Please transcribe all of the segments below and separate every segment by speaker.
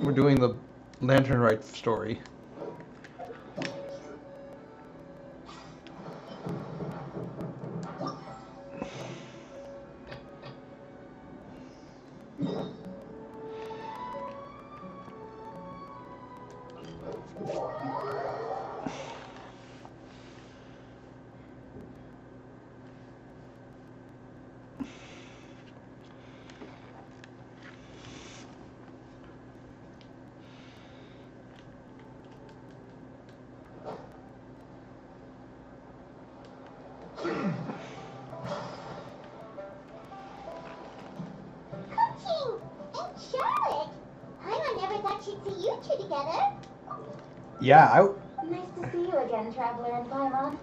Speaker 1: We're doing the Lantern Rite story. Yeah,
Speaker 2: Nice to see you again, Traveler and Paimon.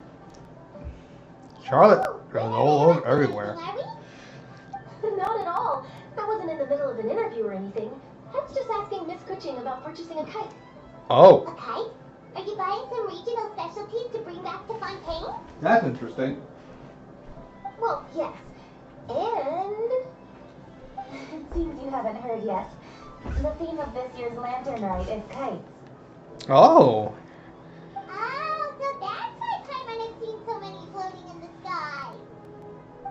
Speaker 1: Charlotte goes all everywhere.
Speaker 2: Not at all. I wasn't in the middle of an interview or anything. I was just asking Miss Kuching about purchasing a kite.
Speaker 1: Oh.
Speaker 3: A kite? Are you buying some regional specialties to bring back to Fontaine?
Speaker 1: That's interesting.
Speaker 2: Well, yes. And... it seems you haven't heard yet. The theme of this year's Lantern Rite is kites.
Speaker 1: Oh.
Speaker 3: Oh, so that's why Paimon has seen so many floating in the sky.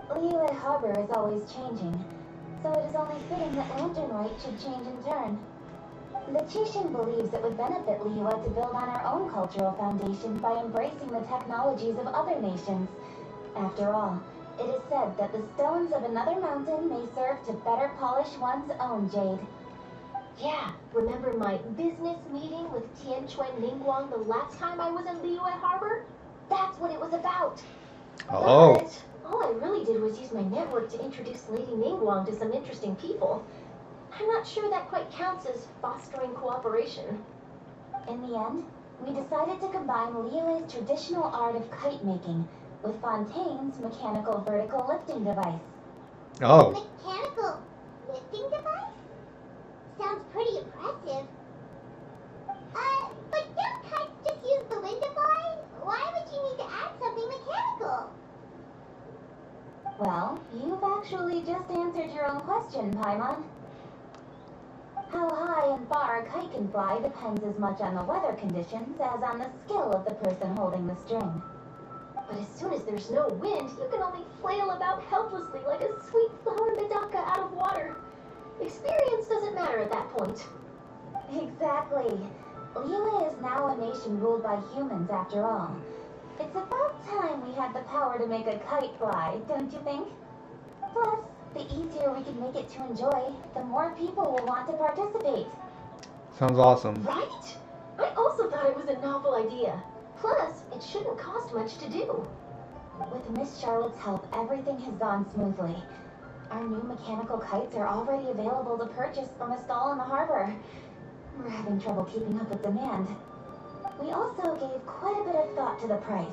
Speaker 2: Liyue Harbor is always changing, so it is only fitting that Lantern Rite should change in turn. The Qixing believes it would benefit Liyue to build on our own cultural foundation by embracing the technologies of other nations. After all, it is said that the stones of another mountain may serve to better polish one's own jade. Yeah, remember my business meeting with Tianquan Ningguang the last time I was in Liyue Harbor? That's what it was about.
Speaker 1: Oh.
Speaker 2: But all I really did was use my network to introduce Lady Ningguang to some interesting people. I'm not sure that quite counts as fostering cooperation. In the end, we decided to combine Liyue's traditional art of kite making with Fontaine's mechanical vertical lifting device.
Speaker 1: Oh.
Speaker 3: Mechanical lifting device? Sounds pretty impressive. But don't kites just use the wind to fly? Why would you need to add something mechanical?
Speaker 2: Well, you've actually just answered your own question, Paimon. How high and far a kite can fly depends as much on the weather conditions as on the skill of the person holding the string. But as soon as there's no wind, you can only flail about helplessly like a sweet flower medaka out of water. Experience doesn't matter at that point. Exactly. Liyue is now a nation ruled by humans after all. It's about time we had the power to make a kite fly, don't you think? Plus, the easier we can make it to enjoy, the more people will want to participate.
Speaker 1: Sounds awesome.
Speaker 2: Right? I also thought it was a novel idea. Plus, it shouldn't cost much to do. With Miss Charlotte's help, everything has gone smoothly. Our new mechanical kites are already available to purchase from a stall in the harbor. We're having trouble keeping up with demand. We also gave quite a bit of thought to the price.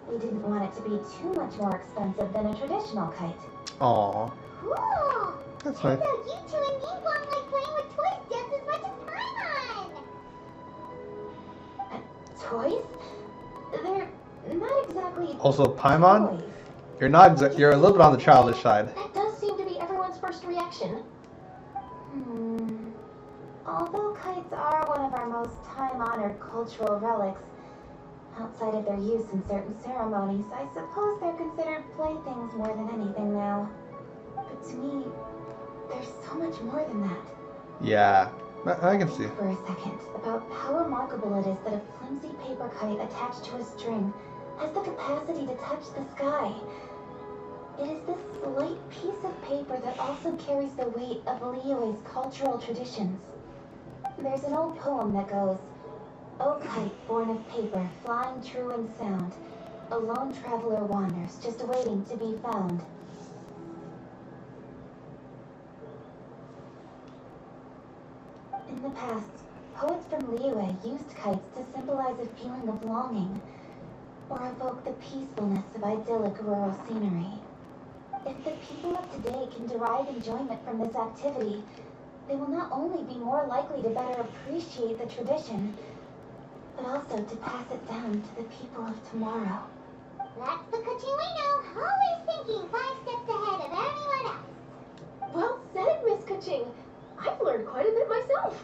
Speaker 2: We didn't want it to be too much more expensive than a traditional kite.
Speaker 1: Aw.
Speaker 3: Cool!
Speaker 1: That's nice.
Speaker 3: So you two and Ningguang like playing with toys just as much as Paimon!
Speaker 2: Toys? They're not exactly
Speaker 1: Also, Paimon,
Speaker 2: toys.
Speaker 1: you're a little bit on the childish side.
Speaker 2: That does seem to be everyone's first reaction. Although kites are one of our most time-honored cultural relics, outside of their use in certain ceremonies, I suppose they're considered playthings more than anything now. But to me, there's so much more than that.
Speaker 1: Yeah, I can see.
Speaker 2: Think for a second about how remarkable it is that a flimsy paper kite attached to a string has the capacity to touch the sky. It is this slight piece of paper that also carries the weight of Liyue's cultural traditions. There's an old poem that goes, "O kite born of paper, flying true and sound, a lone traveler wanders, just waiting to be found." In the past, poets from Liyue used kites to symbolize a feeling of longing, or evoke the peacefulness of idyllic rural scenery. If the people of today can derive enjoyment from this activity, they will not only be more likely to better appreciate the tradition, but also to pass it down to the people of tomorrow.
Speaker 3: That's the Kuching we know, always thinking 5 steps ahead of anyone else.
Speaker 2: Well said, Miss Kuching. I've learned quite a bit myself.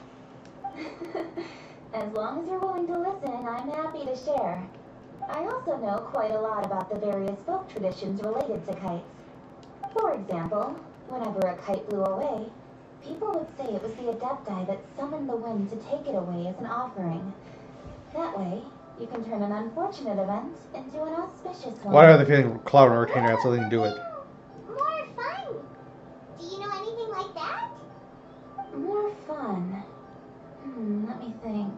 Speaker 2: As long as you're willing to listen, I'm happy to share. I also know quite a lot about the various folk traditions related to kites. For example, whenever a kite blew away, people would say it was the Adepti that summoned the wind to take it away as an offering. That way, you can turn an unfortunate event into an auspicious one.
Speaker 1: Why are they feeling Cloud Hurricane has something to do with?
Speaker 3: More fun. Do you know anything like that?
Speaker 2: More fun. Let me think.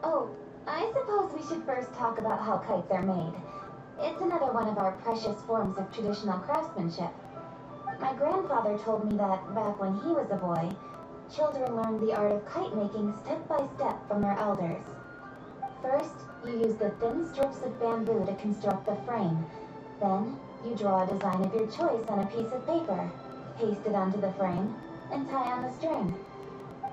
Speaker 2: Oh, I suppose we should first talk about how kites are made. It's another one of our precious forms of traditional craftsmanship. My grandfather told me that back when he was a boy, children learned the art of kite making step by step from their elders. First, you use the thin strips of bamboo to construct the frame. Then, you draw a design of your choice on a piece of paper, paste it onto the frame, and tie on the string.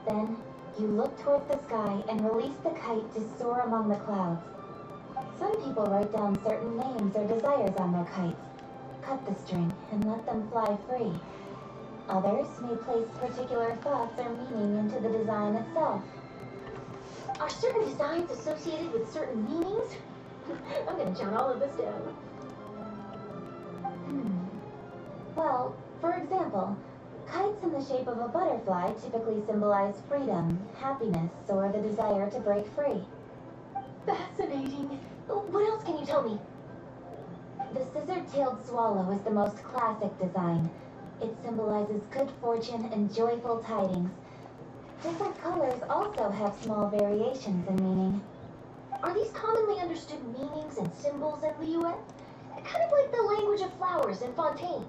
Speaker 2: Then, you look towards the sky and release the kite to soar among the clouds. Some people write down certain names or desires on their kites, cut the string, and let them fly free. Others may place particular thoughts or meaning into the design itself.
Speaker 4: Are certain designs associated with certain meanings? I'm gonna jot all of this down.
Speaker 2: Well, for example, kites in the shape of a butterfly typically symbolize freedom, happiness, or the desire to break free.
Speaker 4: Fascinating. What else can you tell me?
Speaker 2: The scissor-tailed swallow is the most classic design. It symbolizes good fortune and joyful tidings. Different colors also have small variations in meaning.
Speaker 4: Are these commonly understood meanings and symbols in the UN? Kind of like the language of flowers in Fontaine.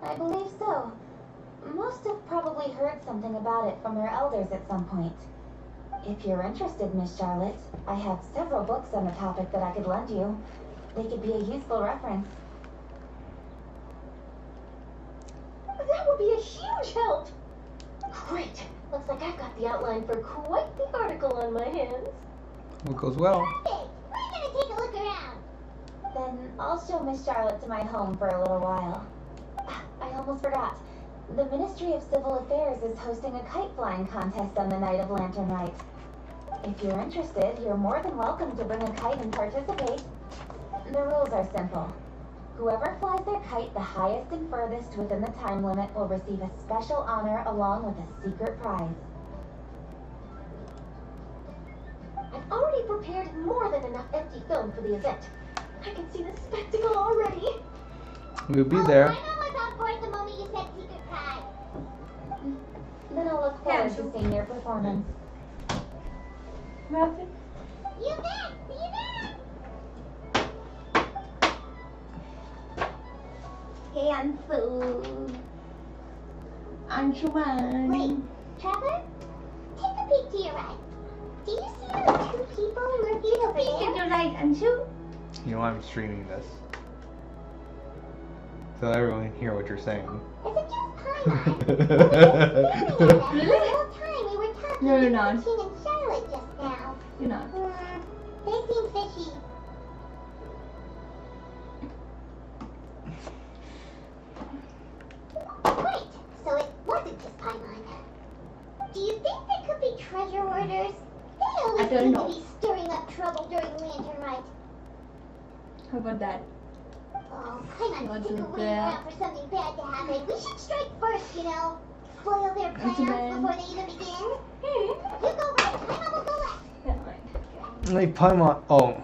Speaker 2: I believe so. Most have probably heard something about it from their elders at some point. If you're interested, Miss Charlotte, I have several books on the topic that I could lend you. They could be a useful reference.
Speaker 4: That would be a huge help! Great! Looks like I've got the outline for quite the article on my hands.
Speaker 1: What goes well?
Speaker 3: Perfect. We're gonna take a look around.
Speaker 2: Then I'll show Miss Charlotte to my home for a little while. I almost forgot. The Ministry of Civil Affairs is hosting a kite flying contest on the night of Lantern Rite. If you're interested, you're more than welcome to bring a kite and participate. The rules are simple. Whoever flies their kite the highest and furthest within the time limit will receive a special honor along with a secret prize.
Speaker 4: I've already prepared more than enough empty film for the event. I can see the spectacle already.
Speaker 1: We'll be there.
Speaker 3: I know what's on board the moment you said secret prize.
Speaker 2: Then I'll look forward to seeing your performance.
Speaker 5: Nothing.
Speaker 3: You bet. See you there.
Speaker 5: Handful. Anshuman.
Speaker 3: Wait, Trevor? Take a peek to your right. Do you see those two people lurking over
Speaker 5: Peek
Speaker 3: there?
Speaker 5: at your right, Anshu.
Speaker 1: You know I'm streaming this, so everyone can hear what you're saying.
Speaker 3: Is it just Paimon? The whole time we were talking
Speaker 5: No, you're
Speaker 3: to
Speaker 5: not.
Speaker 3: King and Charlotte just now.
Speaker 5: You're not.
Speaker 3: They seem fishy. Wait, so it wasn't just Paimon. Do you think there could be treasure hoarders? They always
Speaker 5: I don't
Speaker 3: seem
Speaker 5: know.
Speaker 3: to be stirring up trouble during Lantern Rite.
Speaker 5: How about that?
Speaker 3: Oh, Paimon's
Speaker 5: What
Speaker 3: sick
Speaker 5: is
Speaker 3: of waiting
Speaker 5: that?
Speaker 3: around for something bad to happen. We should strike first, you know. Foil their plans
Speaker 5: man.
Speaker 3: before they even begin. You go right, Paimon will go left.
Speaker 5: Never mind.
Speaker 1: Hey, Paimon. Oh.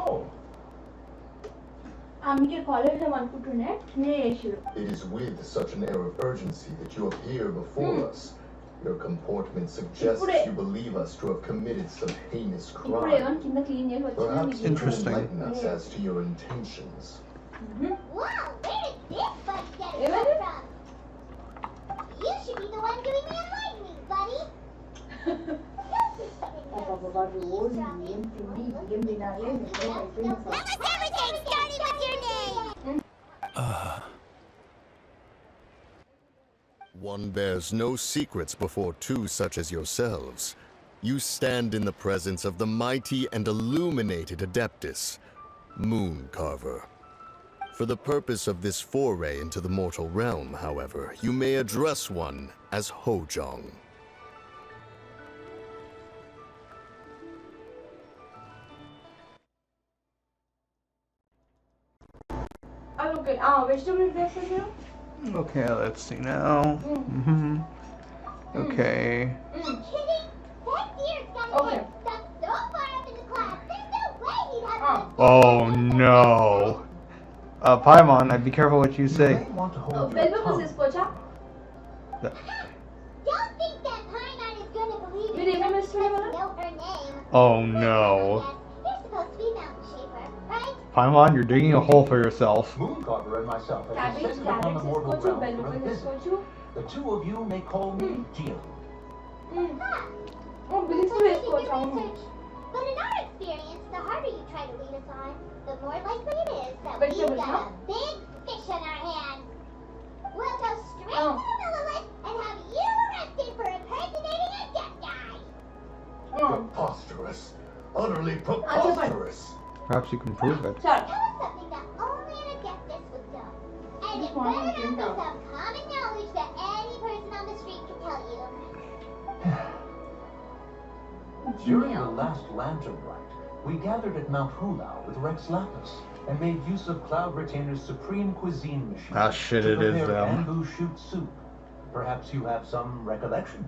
Speaker 6: Oh,
Speaker 5: আমি কলেজে মানপুটুনে নিয়ে এসেছিল
Speaker 6: it is with such an air of urgency that you appear before us. Your comportment suggests
Speaker 5: Ippude.
Speaker 6: you believe us to have committed some heinous
Speaker 5: ఇప్పుడు
Speaker 6: crime.
Speaker 5: ఏమని కింద clean చేసి వచ్చిన
Speaker 6: Perhaps you can
Speaker 1: Interesting.
Speaker 6: enlighten us as to your intentions.
Speaker 3: Wow, where did this bug get
Speaker 5: Really?
Speaker 3: from? You should be the one doing the enlightening, buddy. Everything starting with your name.
Speaker 6: One bears no secrets before two such as yourselves.
Speaker 7: You stand in the presence of the mighty and illuminated Adeptus, Moon Carver. For the purpose of this foray into the mortal realm, however, you may address one as Hojong.
Speaker 5: I look good. Oh, vegetable breakfast now?
Speaker 1: Okay, let's see now. Okay.
Speaker 3: Kidding? That deer's got his head stuck so far up in the clouds, there's no way he'd have
Speaker 1: Oh no. Paimon, be careful what you say.
Speaker 6: Want to
Speaker 5: Oh,
Speaker 6: hold your
Speaker 5: velvet
Speaker 6: tongue.
Speaker 5: is pocha.
Speaker 3: Don't think that Paimon is gonna believe
Speaker 5: You
Speaker 3: it
Speaker 5: remember
Speaker 3: just because
Speaker 5: Surya?
Speaker 3: you know her name.
Speaker 1: Oh no.
Speaker 3: You're supposed to be Mountain Shaper, right?
Speaker 1: Paimon, you're digging a hole for yourself.
Speaker 8: Mooncarver and myself have
Speaker 5: Cabbage,
Speaker 8: descended upon the
Speaker 5: carrots is
Speaker 8: mortal
Speaker 5: pocha,
Speaker 8: realm for a
Speaker 5: velvet is
Speaker 8: visit.
Speaker 5: pocha.
Speaker 8: The two of you may call me Gio.
Speaker 5: Oh, bilis
Speaker 3: So
Speaker 5: ko
Speaker 3: we
Speaker 5: is
Speaker 3: can do
Speaker 5: pocha.
Speaker 3: research. But in our experience, the harder you try to lead us on, the more likely it is that
Speaker 5: Vegetables,
Speaker 3: we've
Speaker 5: huh?
Speaker 3: got a big fish in our hands. We'll go straight
Speaker 5: Oh.
Speaker 3: to the Lilith and have you arrested for impersonating a dead guy.
Speaker 6: Preposterous. Utterly preposterous.
Speaker 1: Perhaps you can prove it.
Speaker 5: Sorry.
Speaker 3: Tell us something that only an Adeptus would know. And it
Speaker 5: This one
Speaker 3: better
Speaker 5: I didn't
Speaker 3: not be
Speaker 5: know.
Speaker 3: some common knowledge that any person on the street can tell you.
Speaker 8: During the last lantern rite, we gathered at Mount Hulau with Rex Lapis and made use of Cloud Retainer's supreme cuisine machine
Speaker 1: Ah, shit,
Speaker 8: to
Speaker 1: it is
Speaker 8: prepare
Speaker 1: them.
Speaker 8: bamboo shoot soup. Perhaps you have some recollection?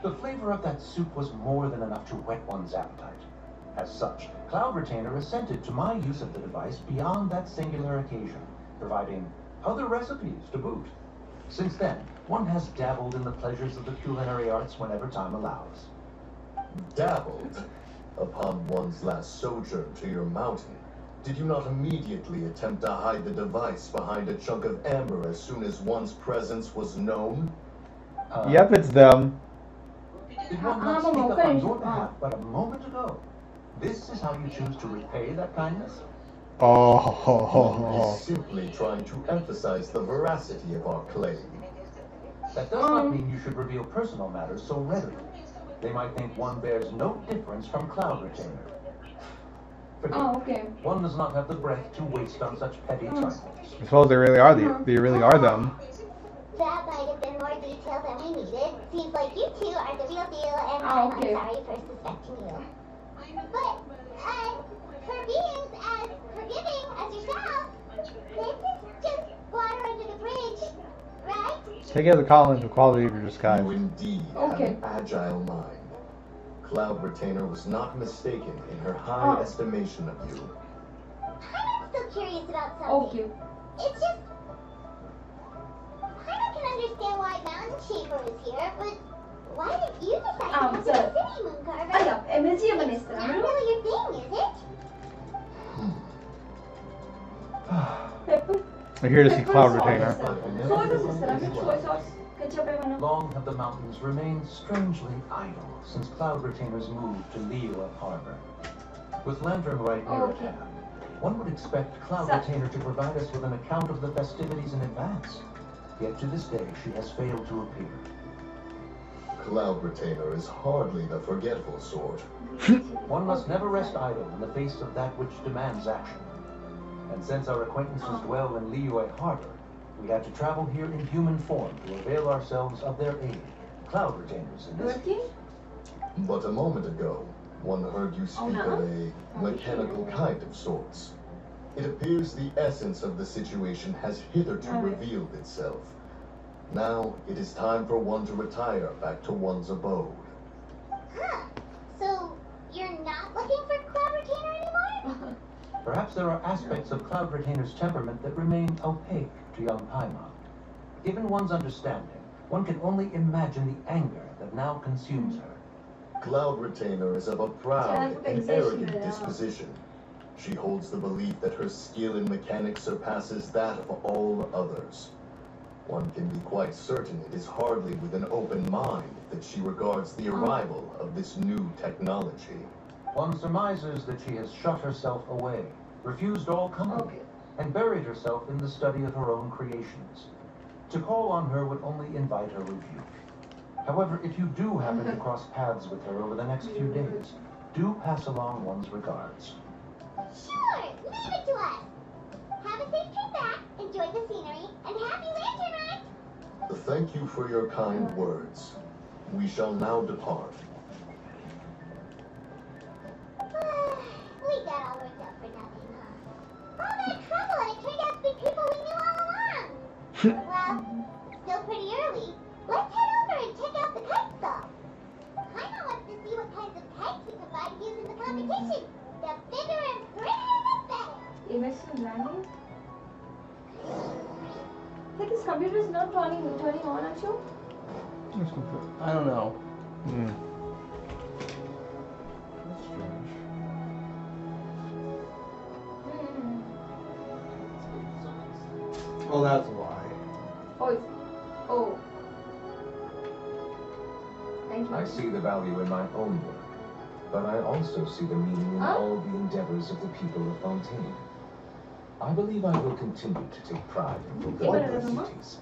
Speaker 8: The flavor of that soup was more than enough to whet one's appetite. As such, Cloud Retainer assented to my use of the device beyond that singular occasion, providing other recipes to boot. Since then, one has dabbled in the pleasures of the culinary arts whenever time allows.
Speaker 6: Dabbled. Upon one's last sojourn to your mountain, did you not immediately attempt to hide the device behind a chunk of amber as soon as one's presence was known?
Speaker 1: Yep, it's them.
Speaker 8: Did one not speak up on your behalf but a moment ago? This is how you choose to repay that kindness?
Speaker 1: Oh.
Speaker 6: He's simply trying to emphasize the veracity of our claim.
Speaker 8: That does not mean you should reveal personal matters so readily. They might think one bears no difference from Cloud Retainer. Forgive
Speaker 5: Oh,
Speaker 8: me.
Speaker 5: okay.
Speaker 8: One does not have the breath to waste on such petty trifles.
Speaker 1: I suppose they really are they really are them.
Speaker 3: That might have been more detail than we needed. Seems like you two are the real deal, and
Speaker 5: Oh,
Speaker 3: I'm
Speaker 5: okay.
Speaker 3: sorry for suspecting you. But, for beings as forgiving as yourself, this is just water under the bridge, right?
Speaker 1: Take as a compliment the quality of your disguise.
Speaker 6: You indeed
Speaker 5: Okay.
Speaker 6: have an agile mind. Cloud Retainer was not mistaken in her high
Speaker 5: Oh.
Speaker 6: estimation of you.
Speaker 3: I'm still curious about something.
Speaker 5: Okay.
Speaker 3: It's just, I can understand why Mountain Shaper is here, but why did you decide to come to the
Speaker 5: sir.
Speaker 3: city, Mooncarver?
Speaker 5: Ah, ja, museumminister.
Speaker 3: It's not really your thing, is it?
Speaker 5: Pepper.
Speaker 1: We're here to see Cloud Retainer.
Speaker 5: Soy sauce, soy sauce. Ketchup and
Speaker 8: Long have the mountains remained strangely idle since Cloud Retainer's move to Liyue Harbor. With Lantern right near
Speaker 5: Okay.
Speaker 8: at hand, one would expect Cloud
Speaker 5: So-
Speaker 8: Retainer to provide us with an account of the festivities in advance. Yet to this day, she has failed to appear.
Speaker 6: Cloud Retainer is hardly the forgetful sort.
Speaker 8: One must never rest idle in the face of that which demands action. And since our acquaintances dwell in Liyue Harbor, we had to travel here in human form to avail ourselves of their aid. Cloud Retainers in this
Speaker 5: Working?
Speaker 6: But a moment ago, one heard you speak of a mechanical kind of sorts. It appears the essence of the situation has hitherto revealed itself. Now it is time for one to retire back to one's abode.
Speaker 3: Huh. So, you're not looking for Cloud Retainer anymore?
Speaker 8: Perhaps there are aspects of Cloud Retainer's temperament that remain opaque to young Paimon. Given one's understanding, one can only imagine the anger that now consumes her.
Speaker 6: Cloud Retainer is of a proud and
Speaker 5: Exertion,
Speaker 6: arrogant
Speaker 5: yeah.
Speaker 6: disposition. She holds the belief that her skill in mechanics surpasses that of all others. One can be quite certain it is hardly with an open mind that she regards the arrival of this new technology.
Speaker 8: One surmises that she has shut herself away, refused all company, and buried herself in the study of her own creations. To call on her would only invite her rebuke. However, if you do happen to cross paths with her over the next few days, do pass along one's regards.
Speaker 3: Sure, leave it to us. Have a safe trip back, enjoy the scenery, and happy lantern ride.
Speaker 6: Thank you for your kind words. We shall now depart.
Speaker 3: We got all worked up for nothing, huh? All that trouble and it turned out to be people we knew all along. Well, still pretty early. Let's head over and check out the kite stall. Paimon wants to see what kinds of kites we can fly to use in the competition. The bigger and prettier the better.
Speaker 5: Immersive landing? Like his computer is not turning on, aren't you?
Speaker 1: I don't know. That's strange. Well, that's why.
Speaker 5: Oh. Thank you.
Speaker 8: I see the value in my own work, but I also see the meaning in all the endeavors of the people of Fontaine. I believe I will continue to take pride in fulfilling their duties.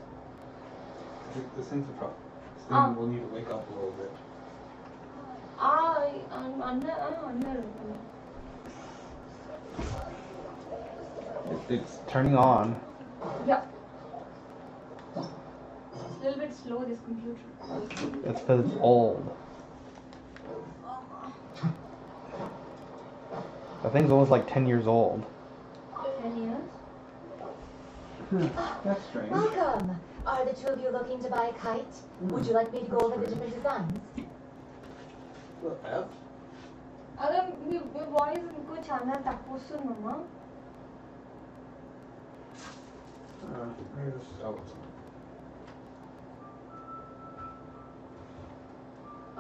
Speaker 1: This thing's a problem. This thing will need to wake up a little bit. It's turning on.
Speaker 5: Yeah. It's a little bit slow, this computer.
Speaker 1: It's because it's old. The thing's almost like 10 years old.
Speaker 5: 10 years?
Speaker 1: That's strange.
Speaker 2: Welcome. Are the two of you looking to buy a kite? Would you like me to go over the different designs?
Speaker 5: अगर मी voice इनको छाना ताको सुन मम्मा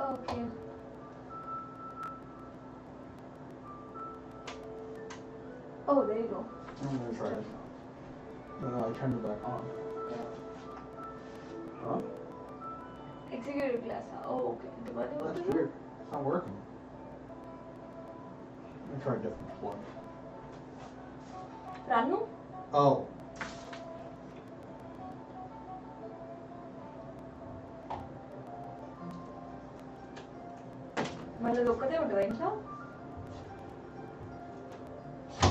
Speaker 5: Okay. Oh, there you go.
Speaker 1: I'm gonna try this. No, I turned it back on. Huh?
Speaker 5: Executive class. Oh, okay.
Speaker 1: That's weird. It's not working. Let me try a different plug.
Speaker 5: Ranu?
Speaker 1: Oh.
Speaker 5: Mala lokkade uttava incha?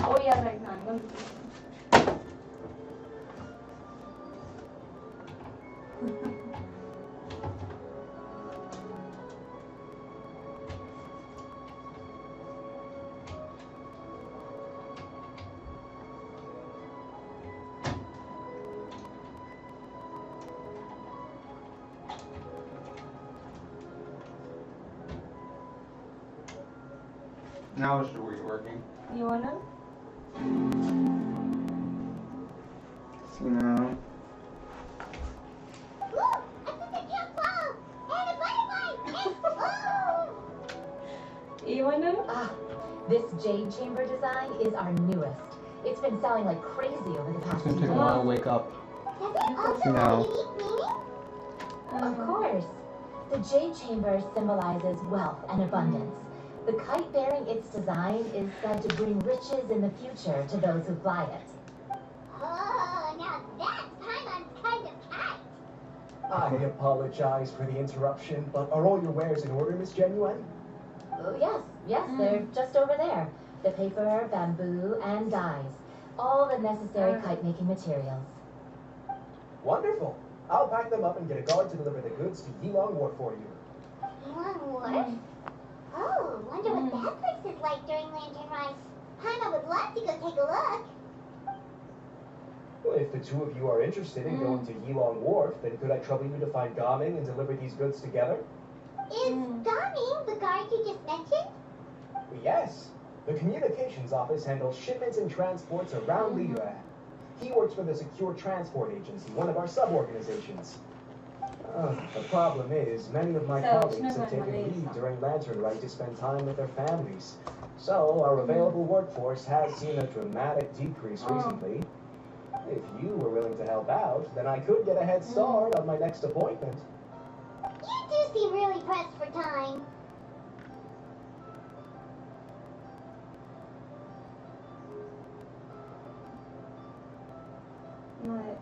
Speaker 5: Oh yeah, right now. I'm going to
Speaker 1: Now it's working.
Speaker 5: You wanna?
Speaker 1: See now.
Speaker 3: Ooh, I think I can't follow. And a butterfly. And
Speaker 5: You wanna?
Speaker 2: This jade chamber design is our newest. It's been selling like crazy over the past
Speaker 1: It's gonna take a
Speaker 2: few
Speaker 1: while to
Speaker 2: months.
Speaker 1: wake up.
Speaker 3: does it also
Speaker 1: No.
Speaker 3: have a unique meaning?
Speaker 2: Of course. The jade chamber symbolizes wealth and abundance. The kite bearing its design is said to bring riches in the future to those who fly it.
Speaker 3: Oh, now that's Paimon's kind of kite.
Speaker 9: I apologize for the interruption, but are all your wares in order, Miss Genuine?
Speaker 2: Oh, yes, they're just over there. The paper, bamboo, and dyes. All the necessary kite making materials.
Speaker 9: Wonderful. I'll pack them up and get a guard to deliver the goods to Yilong Wharf for you.
Speaker 3: One wharf? Oh, wonder what that place is like during Lantern Ride. Paimon would love to go take a look.
Speaker 9: Well, if the two of you are interested in going to Yilong Wharf, then could I trouble you to find Gaming and deliver these goods together?
Speaker 3: Is Gaming the guard you just mentioned?
Speaker 9: Yes. The communications office handles shipments and transports around Liyue. He works for the Secure Transport Agency, one of our sub-organizations. The problem is, many of my colleagues have taken leave during Lantern Rite to spend time with their families. So, our available workforce has seen a dramatic decrease recently. If you were willing to help out, then I could get a head start on my next appointment.
Speaker 3: You do seem really pressed for time.
Speaker 5: Correct.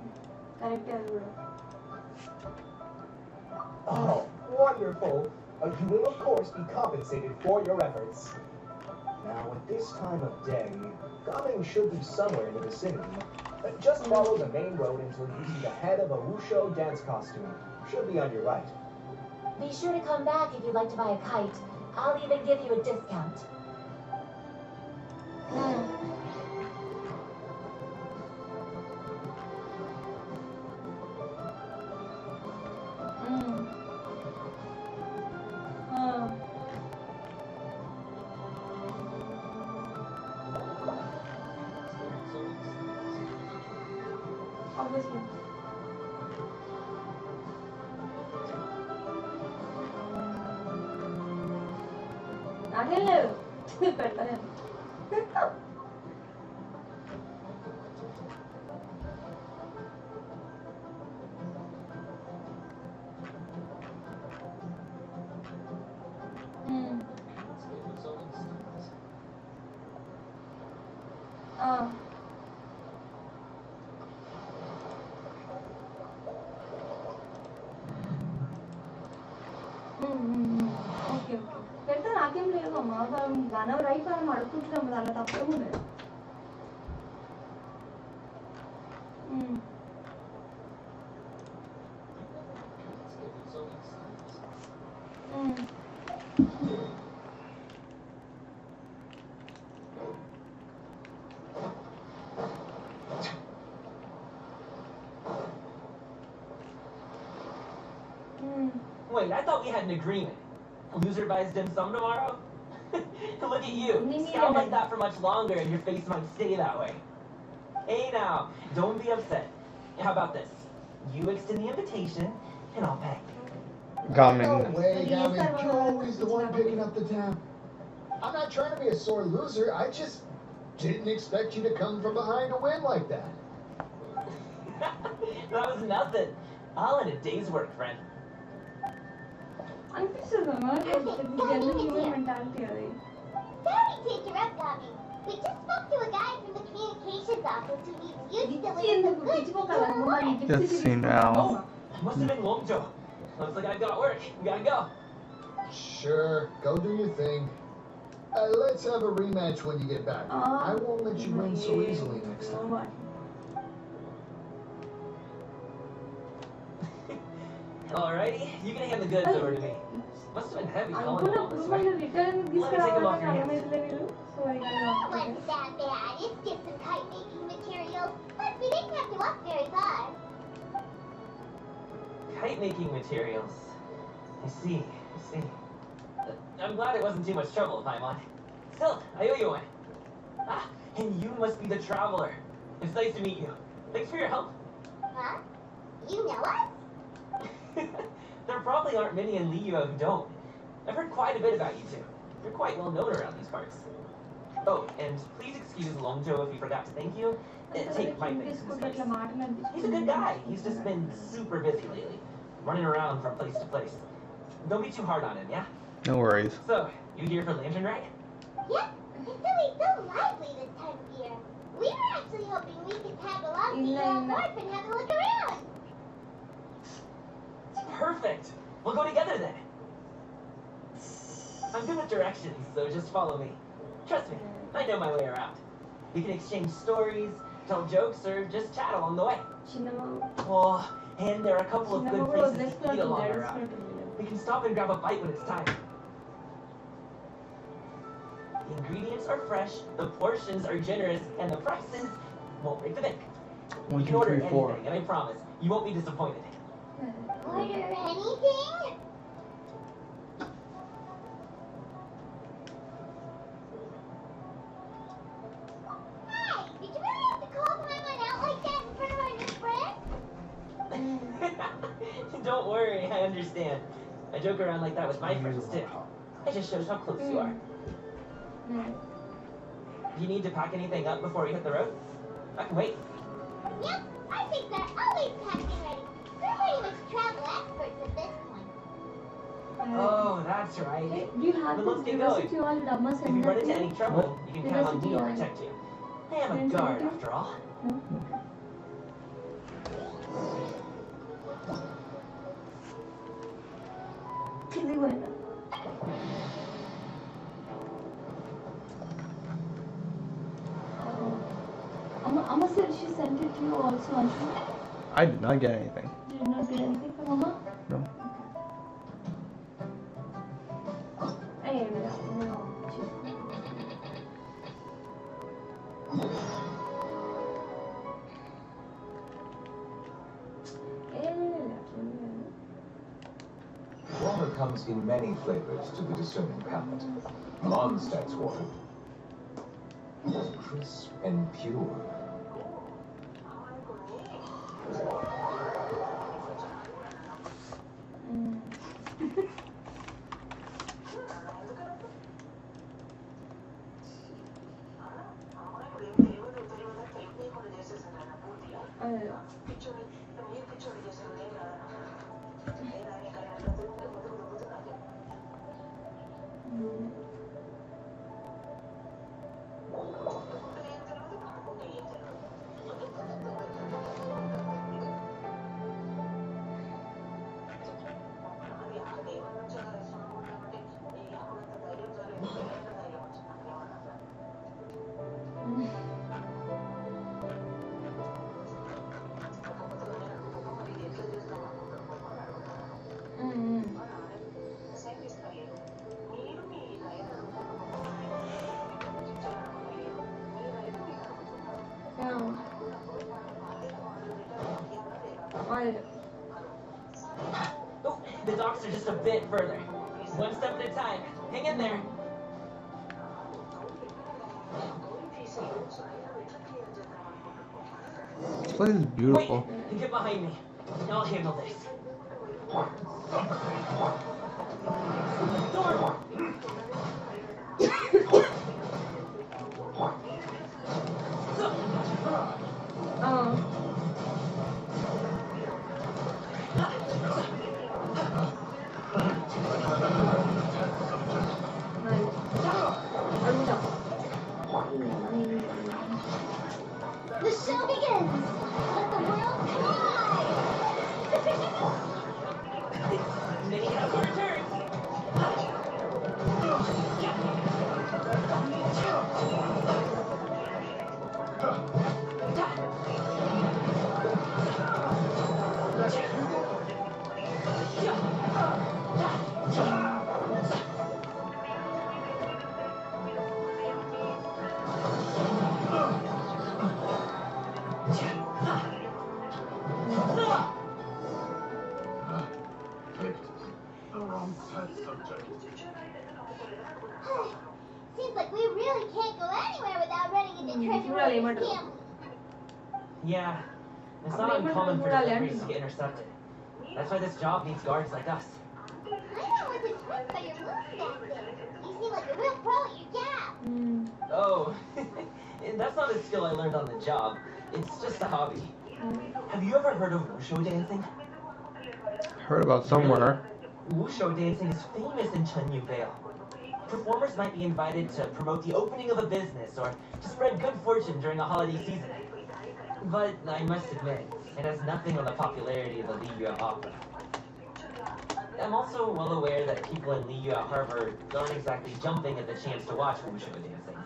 Speaker 9: Oh, Wonderful. You will, of course, be compensated for your efforts. Now, at this time of day, Gaming should be somewhere in the vicinity. Just follow the main road until you see the head of a Wushu dance costume. Should be on your right.
Speaker 2: Be sure to come back if you'd like to buy a kite. I'll even give you a discount.
Speaker 5: Obviously. Hello. Better. Okay. Better నాకేం లేదమ్మా దాని right మనం అడుగుతున్నాము దాంట్లో తప్పేమో లేదు.
Speaker 10: Wait, I thought we had an agreement. Loser buys dim sum tomorrow? Look at you. Scowl like that for much longer and your face might stay that way. Hey now, don't be upset. How about this? You extend the invitation and I'll pay.
Speaker 1: Gaming.
Speaker 6: No way, Gaming. You're always the one picking up the tab. I'm not trying to be a sore loser. I just didn't expect you to come from behind to win like that.
Speaker 10: That was nothing. All in a day's work, friend.
Speaker 5: అనిపిస్తుందమ్మా general human mentality అది.
Speaker 3: Sorry to interrupt, Gaming. We just spoke to a guy from the communications office who needs you to deliver some goods to your order.
Speaker 1: Just see now.
Speaker 10: Oh, must have been Longjo. Looks like I've got work. We gotta go.
Speaker 6: Sure, go do your thing. Let's have a rematch when you get back. I won't let you win so easily next time.
Speaker 10: Alrighty, you can hand the goods over to me. Must have been heavy calling them all this way.
Speaker 5: అనుకున్నప్పుడు return
Speaker 10: Let me take them off your hands.
Speaker 5: అర్థమైతే మీరు so
Speaker 3: Wasn't that bad. It's just some kite making materials. Plus, we didn't have to walk very far.
Speaker 10: Kite making materials. I see. I'm glad it wasn't too much trouble, Paimon. Still, I owe you one. Ah, and you must be the traveler. It's nice to meet you. Thanks for your help.
Speaker 3: Huh? You know us?
Speaker 10: There probably aren't many in Liyue who don't. I've heard quite a bit about you two. You're quite well known around these parts. Oh, and please excuse Longjo if he forgot to thank you. Take my thanks in his face. He's a good guy. He's just been super busy lately, running around from place to place. Don't be too hard on him, yeah?
Speaker 1: No worries.
Speaker 10: So, you here for Lantern Ride?
Speaker 3: Yep. It's always so lively this time of year. We were actually hoping we could tag along to your wharf and have a look around.
Speaker 10: Perfect. We'll go together then. I'm good with directions, so just follow me. Trust me, I know my way around. We can exchange stories, tell jokes, or just chat along the way. Oh, and there are a couple of good places to eat along our route. We can stop and grab a bite when it's time. The ingredients are fresh, the portions are generous, and the prices won't break the bank. You can order anything, and I promise, you won't be disappointed.
Speaker 3: Order anything? Hey, did you really have to call Paimon out like that in front of our new friend?
Speaker 10: Don't worry, I understand. I joke around like that with my friends too. It just shows how close you are. Do you need to pack anything up before we hit the road? I can wait.
Speaker 3: Yep, our things are always packed and ready. We're pretty much travel experts at this point.
Speaker 10: Oh, that's right.
Speaker 5: You have
Speaker 10: But
Speaker 5: to
Speaker 10: let's get
Speaker 5: give us
Speaker 10: going.
Speaker 5: to all Dhamma
Speaker 10: If you run into
Speaker 5: Center.
Speaker 10: any trouble, you can count on me to protect you. I am a guard, after all.
Speaker 5: chili banana. Amma said she sent it to you also, Anshu.
Speaker 1: I did not get anything.
Speaker 5: You did not get anything from Amma?
Speaker 1: No.
Speaker 5: Okay.
Speaker 8: Water comes in many flavors to the discerning palate. Mondstadt's water is crisp and pure.
Speaker 10: Oh, the docks are just a bit further. One step at a time. Hang in there.
Speaker 1: This place is beautiful.
Speaker 10: Wait, get behind me. I'll handle this. Door!
Speaker 3: The show begins! Let the world fly!
Speaker 10: Many have returned.
Speaker 3: Seems like we really can't go anywhere without running into treasure camp.
Speaker 10: Yeah, it's not uncommon for deliveries to get intercepted. That's why this job needs guards like us.
Speaker 3: I was impressed by your moves back there. You seem like a real pro at your job.
Speaker 10: Oh, that's not a skill I learned on the job. It's just a hobby. Have you ever heard of wushu dancing?
Speaker 1: Heard about somewhere.
Speaker 10: Wushu dancing is famous in Chunyu Vale. Performers might be invited to promote the opening of a business or to spread good fortune during a holiday season. But I must admit, it has nothing on the popularity of the Liyue opera. I'm also well aware that people in Liyue Harbor aren't exactly jumping at the chance to watch wushu dancing.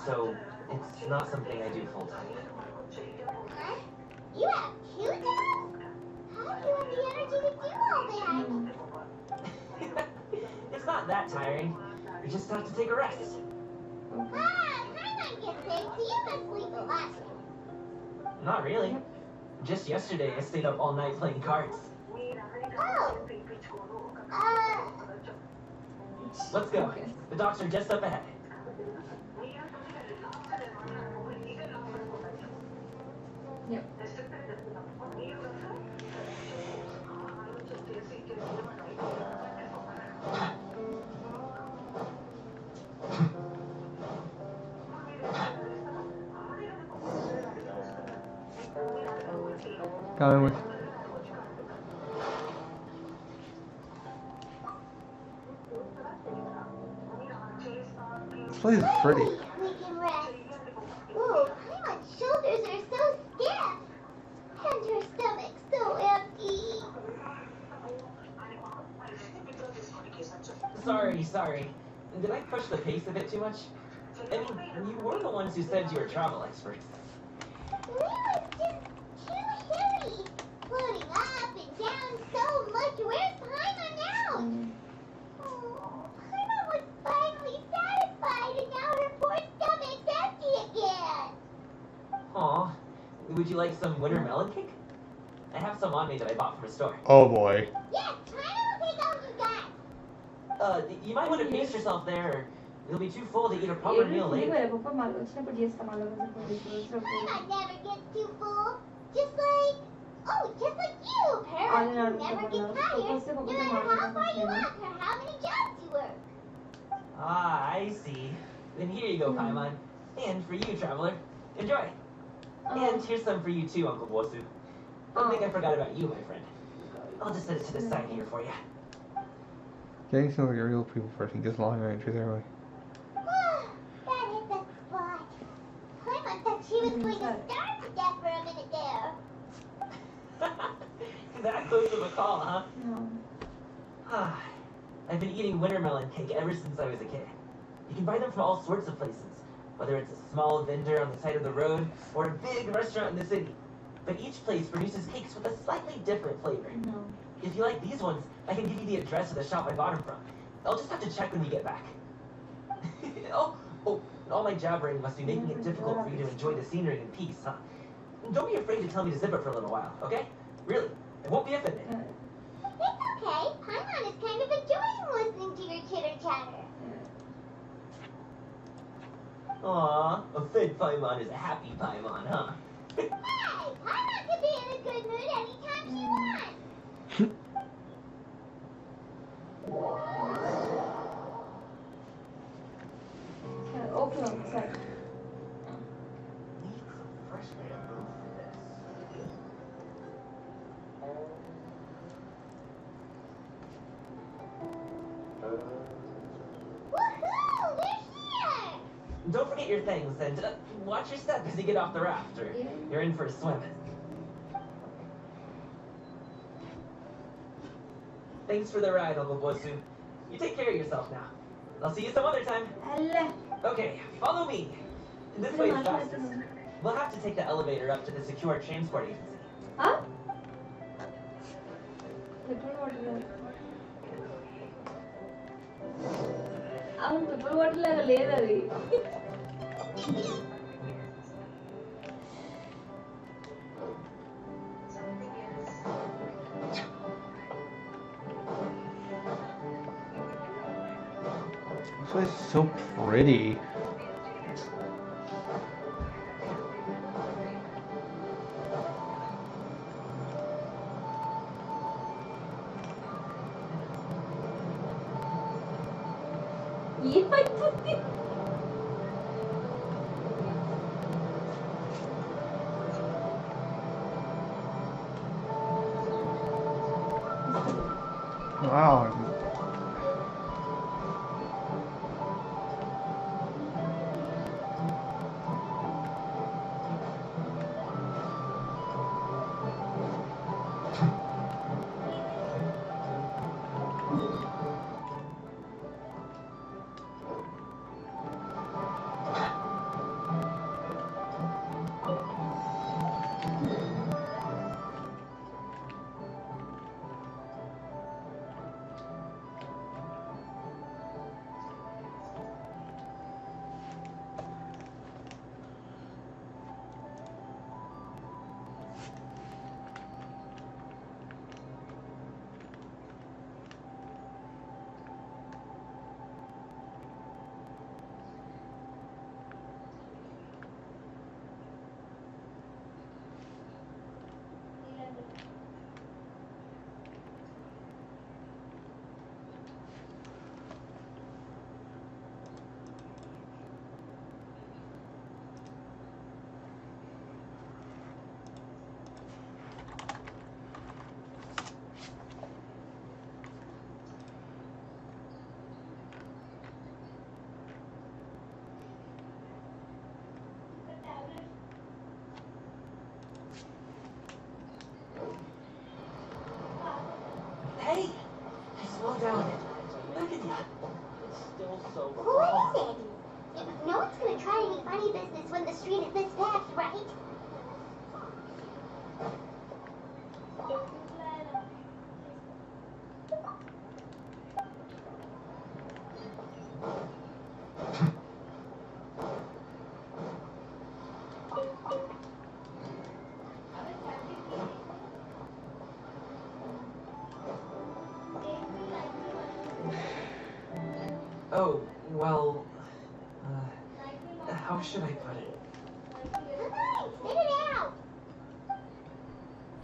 Speaker 10: So it's not something I do full time.
Speaker 3: Huh? You have 2 jobs? How do you have the energy to do all that?
Speaker 10: It's not that tiring. You just have to take a rest.
Speaker 3: Paimon gets sick, so you must sleep a lot.
Speaker 10: Not really. Just yesterday, I stayed up all night playing cards.
Speaker 3: Oh.
Speaker 10: Let's go. The docks are just up ahead.
Speaker 5: Yep.
Speaker 1: Coming with. This place is pretty.
Speaker 3: We can rest. Ooh, Paimon's shoulders are so stiff. And her stomach so empty.
Speaker 10: Sorry. Did I push the pace a bit too much? I mean, you were the ones who said you were travel experts.
Speaker 3: We was just too hairy. Floating up and down so much. Where's Paimon now? Oh, Paimon was finally satisfied and now her poor stomach's empty again.
Speaker 10: Aw. Would you like some winter melon cake? I have some on me that I bought from a store.
Speaker 1: Oh boy.
Speaker 3: Yes, Paimon will take all you got.
Speaker 10: You might want to pace yourself there, or you'll be too full to eat a proper meal later.
Speaker 3: Paimon never gets too full. Just like you, Parrot. You never get tired, no matter how far you walk or how many jobs you work.
Speaker 10: Ah, I see. Then here you go, Paimon. And for you, traveler. Enjoy. And here's some for you too, Uncle Bosu. Don't think I forgot about you, my friend. I'll just set it to the side here for you.
Speaker 1: Getting sounds like a real people person. Gets long right through their way.
Speaker 3: That hit the spot. Paimon thought she was going to starve to death for a minute there.
Speaker 10: That close of a call, huh?
Speaker 5: No.
Speaker 10: I've been eating winter melon cake ever since I was a kid. You can buy them from all sorts of places, whether it's a small vendor on the side of the road or a big restaurant in the city. But each place produces cakes with a slightly different flavor.
Speaker 5: No.
Speaker 10: If you like these ones, I can give you the address of the shop I bought them from. I'll just have to check when you get back. Oh, all my jabbering must be making it difficult for you to enjoy the scenery in peace, huh? Don't be afraid to tell me to zip it for a little while, okay? Really, I won't be offended.
Speaker 3: It's okay. Paimon is kind of enjoying listening to your chitter-chatter.
Speaker 10: Aw, a fed Paimon is a happy Paimon, huh?
Speaker 3: Hey, Paimon can be in a good mood anytime she wants.
Speaker 5: Okay, sorry.
Speaker 3: Woohoo! We're here!
Speaker 10: Don't forget your things, and watch your step as you get off the raft, or you're in for a swim. Thanks for the ride, Uncle Bosu. You take care of yourself now. I'll see you some other time. Okay, follow me. This way is fastest. We'll have to take the elevator up to the secure transport agency.
Speaker 5: Huh? Petrol bottle. అవును petrol bottle లాగా లేదు అది
Speaker 1: This place is so pretty.
Speaker 5: ఏమైపోతుంది
Speaker 1: Wow.
Speaker 4: so.
Speaker 3: Who is it? No one's gonna try any funny business when the street is this packed, right?
Speaker 10: Oh, well, how should I put it?
Speaker 3: Fine, spit it out.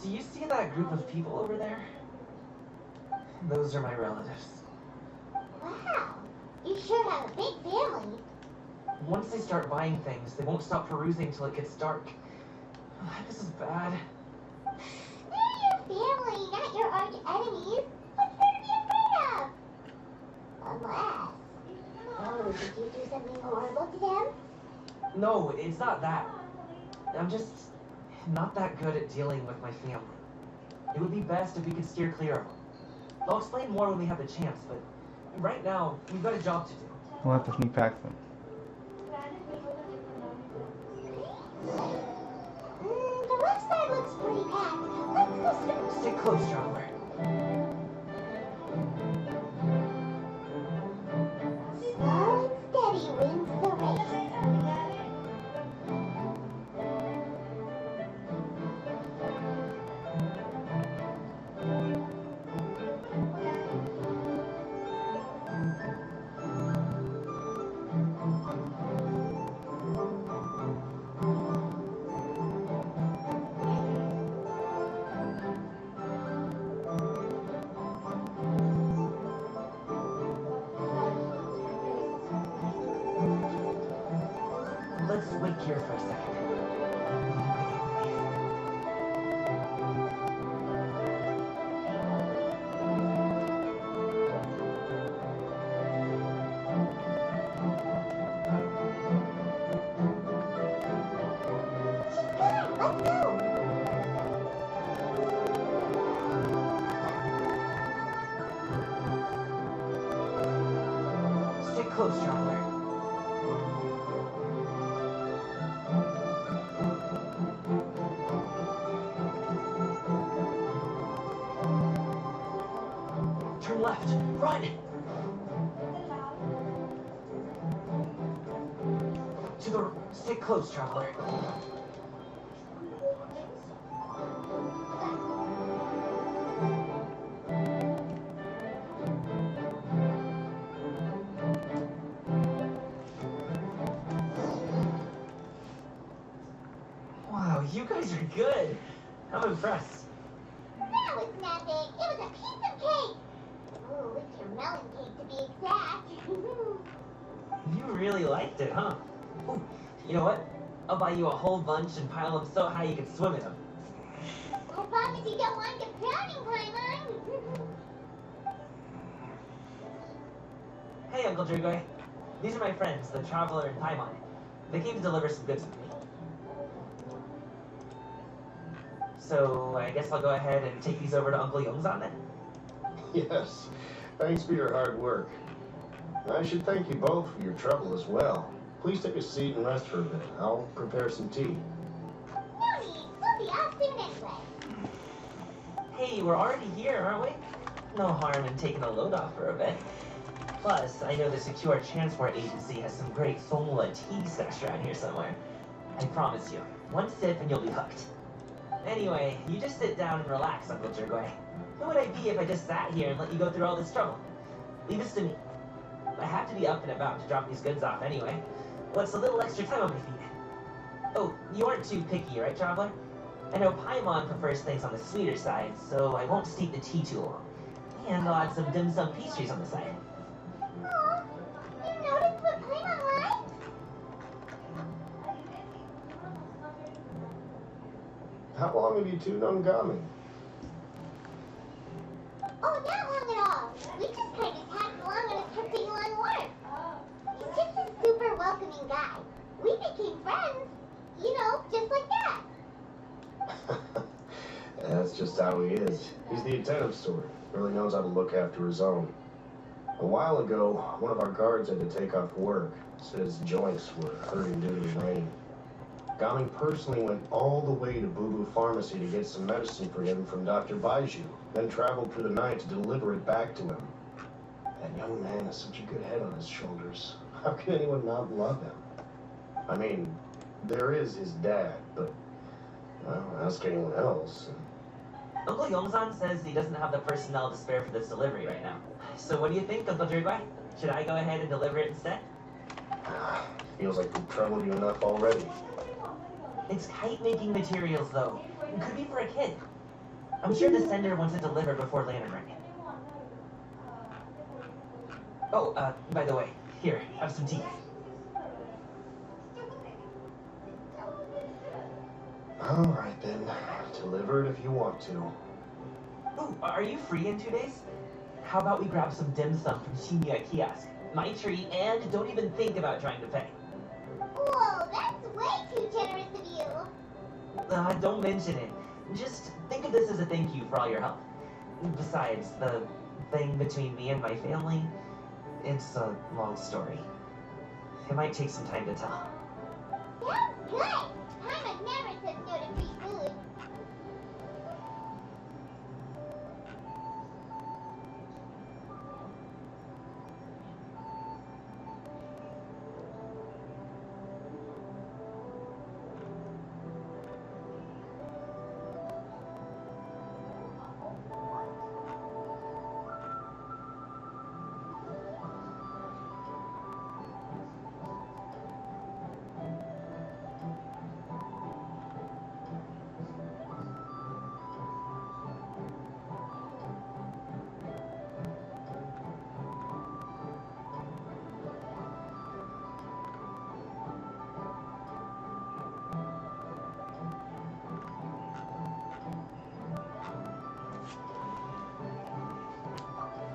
Speaker 10: Do you see that group of people over there? Those are my relatives.
Speaker 3: Wow, you sure have a big family.
Speaker 10: Once they start buying things, they won't stop perusing till it gets dark. This is bad.
Speaker 3: They're your family, not your arch enemies. What's there to be afraid of? Unless... Oh, did you do something horrible to them?
Speaker 10: No, it's not that. I'm just not that good at dealing with my family. It would be best if we could steer clear of them. I'll explain more when we have the chance, but right now, we've got a job to do.
Speaker 1: We'll have to sneak past them.
Speaker 3: The left side looks pretty packed. Let's go straight.
Speaker 10: Stick close, traveler.
Speaker 3: Slow and steady wins the race.
Speaker 10: Let's wait here for a second.
Speaker 3: Let's go.
Speaker 10: Stick close, traveler. Turn left. Run! To the... Stick close, traveler. Wow, you guys are good. I'm impressed.
Speaker 3: That was nothing. It was a piece of cake. Ooh, it's your melon cake to be exact.
Speaker 10: You really liked it, huh? Ooh, you know what? I'll buy you a whole bunch and pile them so high you can swim in them.
Speaker 3: I promise you don't want the browning, Paimon.
Speaker 10: Hey, Uncle Drigoi. These are my friends, the Traveler and Paimon. They came to deliver some goods with me. So, I guess I'll go ahead and take these over to Uncle Yongzan then?
Speaker 6: Yes, thanks for your hard work. I should thank you both for your trouble as well. Please take a seat and rest for a bit. I'll prepare some tea.
Speaker 3: No need. We'll be off soon anyway.
Speaker 10: Hey, we're already here, aren't we? No harm in taking a load off for a bit. Plus, I know the Secure Transport Agency has some great Songla tea stashed around here somewhere. I promise you, one sip and you'll be hooked. Anyway, you just sit down and relax, Uncle Drigoi. Who would I be if I just sat here and let you go through all this trouble? Leave this to me. I have to be up and about to drop these goods off anyway. What's a little extra time on my feet? Oh, you aren't too picky, right, Traveler? I know Paimon prefers things on the sweeter side, so I won't steep the tea too long. And I'll add some dim sum pastries on the side.
Speaker 3: Aw, you noticed what Paimon likes?
Speaker 6: How long have you two known Gami?
Speaker 3: Oh, not long at all. We just kind of tagged along on a continuing work. He's just a super welcoming guy. We became friends. You know, just like that.
Speaker 6: That's just how he is. He's the attentive sort. Really knows how to look after his own.
Speaker 11: A while ago, one of our guards had to take off work. Said his joints were hurting due to the rain. Gaming personally went all the way to Boo Boo Pharmacy to get some medicine for him from Dr. Baiju, then traveled through the night to deliver it back to him. That young man has such a good head on his shoulders. How can anyone not love him? I mean, there is his dad, but well, ask anyone else.
Speaker 10: Uncle Yongsan says he doesn't have the personnel to spare for this delivery right now. So what do you think, Uncle Drigwai? Should I go ahead and deliver it instead?
Speaker 11: Feels like we've troubled you enough already.
Speaker 10: It's kite-making materials, though. It could be for a kid. I'm sure the sender wants it delivered before lantern ring. Oh, by the way, here, have some tea.
Speaker 11: All right then, deliver it if you want to.
Speaker 10: Ooh, are you free in 2 days? How about we grab some dim sum from Shinya Kiosk? My treat, and don't even think about trying to pay.
Speaker 3: Whoa, that's way too generous of you.
Speaker 10: Don't mention it. Just think of this as a thank you for all your help. Besides, the thing between me and my family, it's a long story. It might take some time to tell.
Speaker 3: Sounds good. Paimon never says no to free food.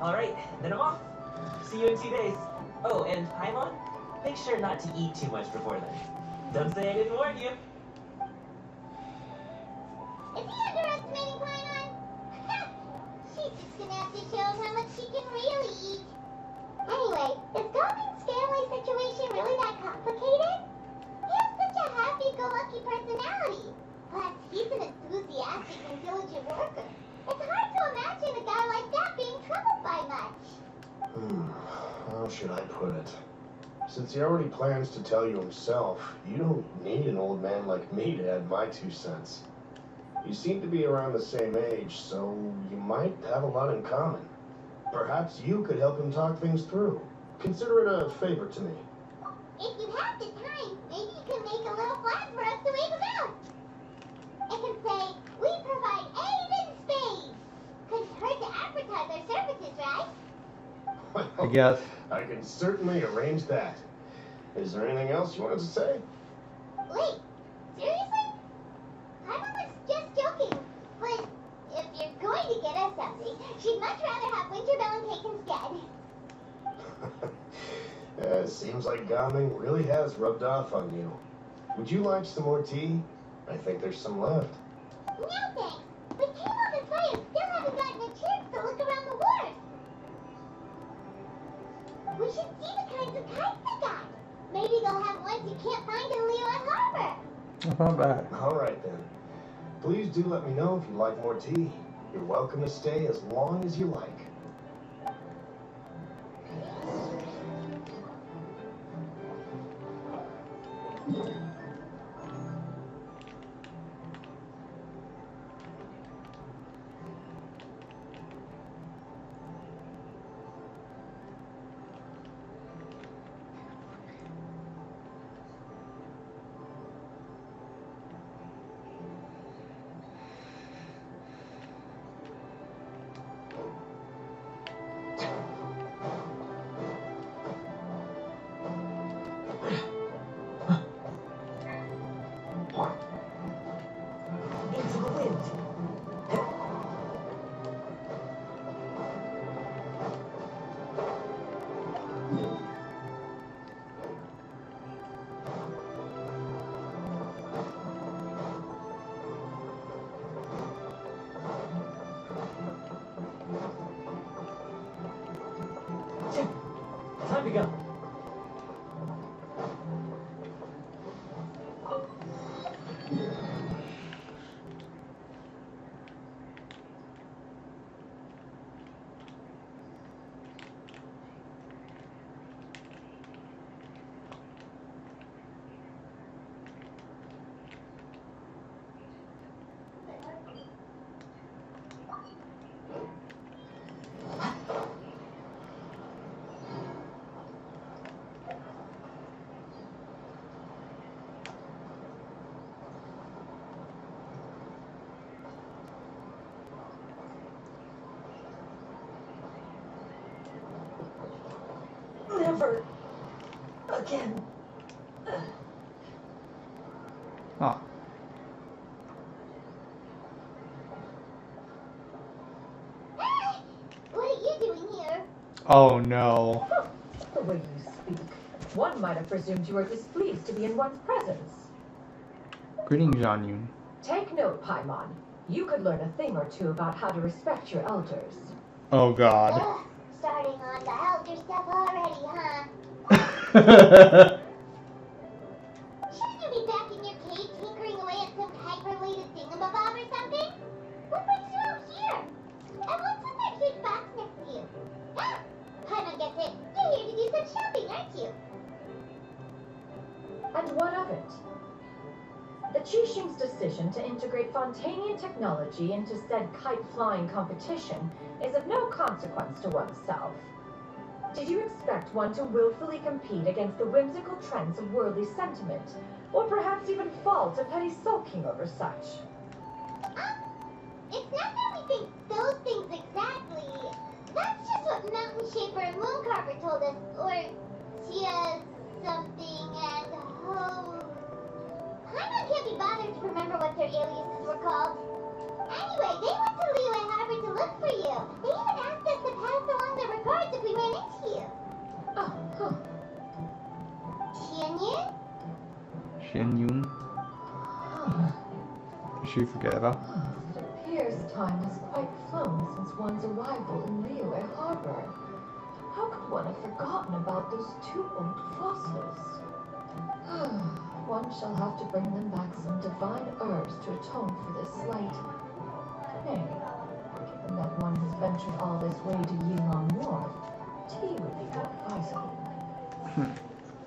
Speaker 10: Alright, then I'm off. See you in 2 days. Oh, and Paimon, make sure not to eat too much before then. Don't say I didn't warn you.
Speaker 3: Is he underestimating Paimon? She's just gonna have to show him how much she can really eat. Anyway, is Gaming's family situation really that complicated? He has such a happy-go-lucky personality. Plus, he's an enthusiastic and diligent worker. It's hard to imagine a guy like that being troubled by much.
Speaker 11: How should I put it? Since he already plans to tell you himself, you don't need an old man like me to add my 2 cents. You seem to be around the same age, so you might have a lot in common. Perhaps you could help him talk things through. Consider it a favor to me.
Speaker 3: If you have the time, maybe you can make a little flag for us to wave about. It can say, we provide aid and spades. Couldn't hurt to advertise our services, right?
Speaker 11: Well,
Speaker 1: I guess.
Speaker 11: I can certainly arrange that. Is there anything else you wanted to say?
Speaker 3: Wait, seriously? Paimon was just joking. But if you're going to get us something, she'd much rather have Winterbell and cake instead.
Speaker 11: Seems like Gaming really has rubbed off on you. Would you like some more tea? I think there's some left.
Speaker 3: No thanks. We came all this way and still haven't gotten a chance to look around the wharf. We should see the kinds of kites they got. Maybe they'll have ones you can't find in Liyue Harbor.
Speaker 1: Not bad.
Speaker 11: All right then. Please do let me know if you'd like more tea. You're welcome to stay as long as you like.
Speaker 10: Time to go.
Speaker 4: Never again.
Speaker 1: Oh.
Speaker 3: What are you doing here?
Speaker 1: Oh no.
Speaker 4: The way you speak, one might have presumed you were displeased to be in one's presence.
Speaker 1: Greetings, Jean-Yun.
Speaker 4: Take note, Paimon. You could learn a thing or two about how to respect your elders.
Speaker 1: Oh god.
Speaker 3: Ugh, starting on the elder stuff already, huh? Shouldn't you be back in your cave tinkering away at some kite-related thingamabob or something? What brings you out here? And what's with that huge box next to you? Ah, Paimon gets it. You're here to do some shopping, aren't you?
Speaker 4: And what of it? The Qixing's decision to integrate Fontanian technology into said kite-flying competition is of no consequence to oneself. Did you expect one to willfully compete against the whimsical trends of worldly sentiment, or perhaps even fall to petty sulking over such?
Speaker 3: It's not that we think those things exactly. That's just what Mountain Shaper and Mooncarver told us, or Tia something and Ho. Paimon can't be bothered to remember what their aliases were called. Anyway, they went to Liyue Harbor to look for you. They even asked us to pass along their regards if we ran into you.
Speaker 4: Oh, huh.
Speaker 3: Qianyun?
Speaker 1: Xianyun? Did she forget about?
Speaker 4: It appears time has quite flown since one's arrival in Liyue Harbor. How could one have forgotten about those two old fossils? One shall have to bring them back some divine herbs to atone for this slight. Nay, given that one has ventured all this way to Yilong North, tea would be more advisable.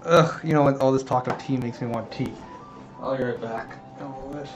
Speaker 1: Ugh, you know what? All this talk of tea makes me want tea. I'll be right back in a little bit.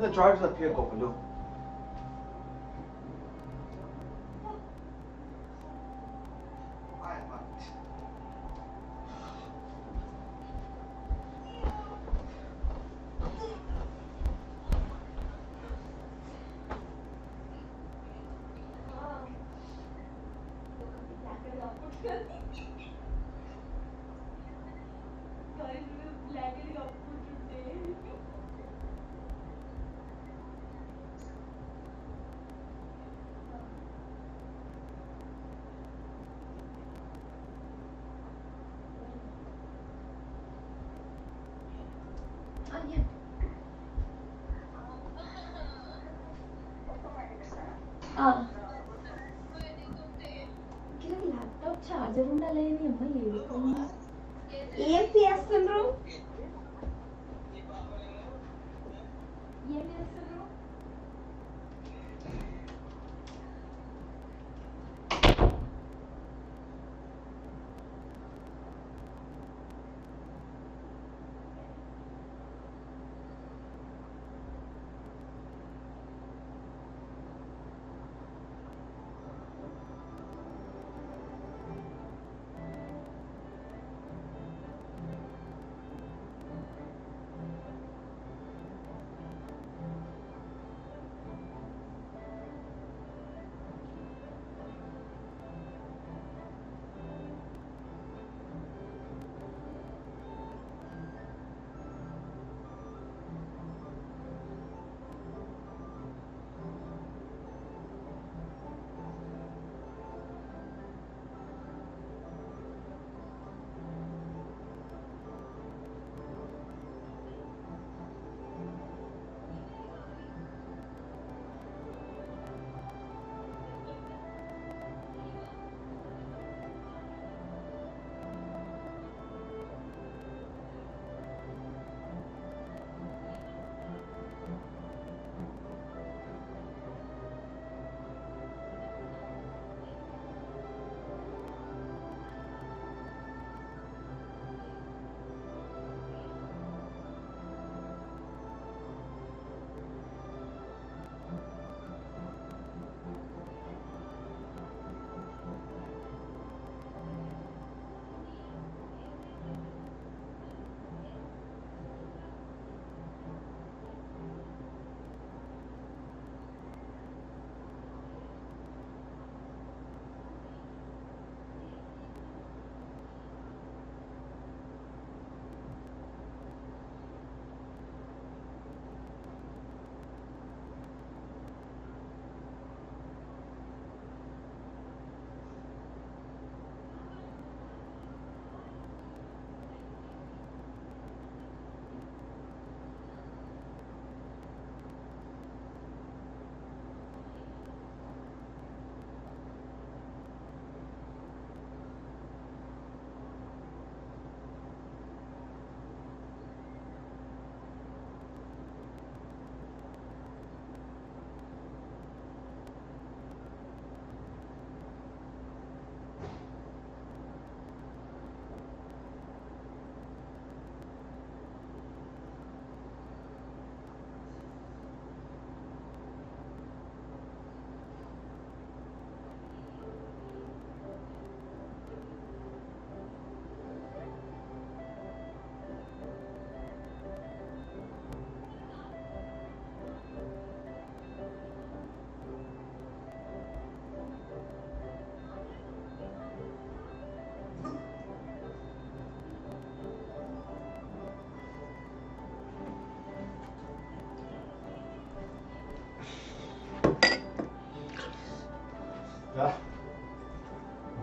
Speaker 1: the driver's up here, Gopalo.
Speaker 5: Laptop charger ఉండాలని అమ్మ ఏడుకుంది ఏం చేస్తుండ్రు ఏం చేస్తుండ్రు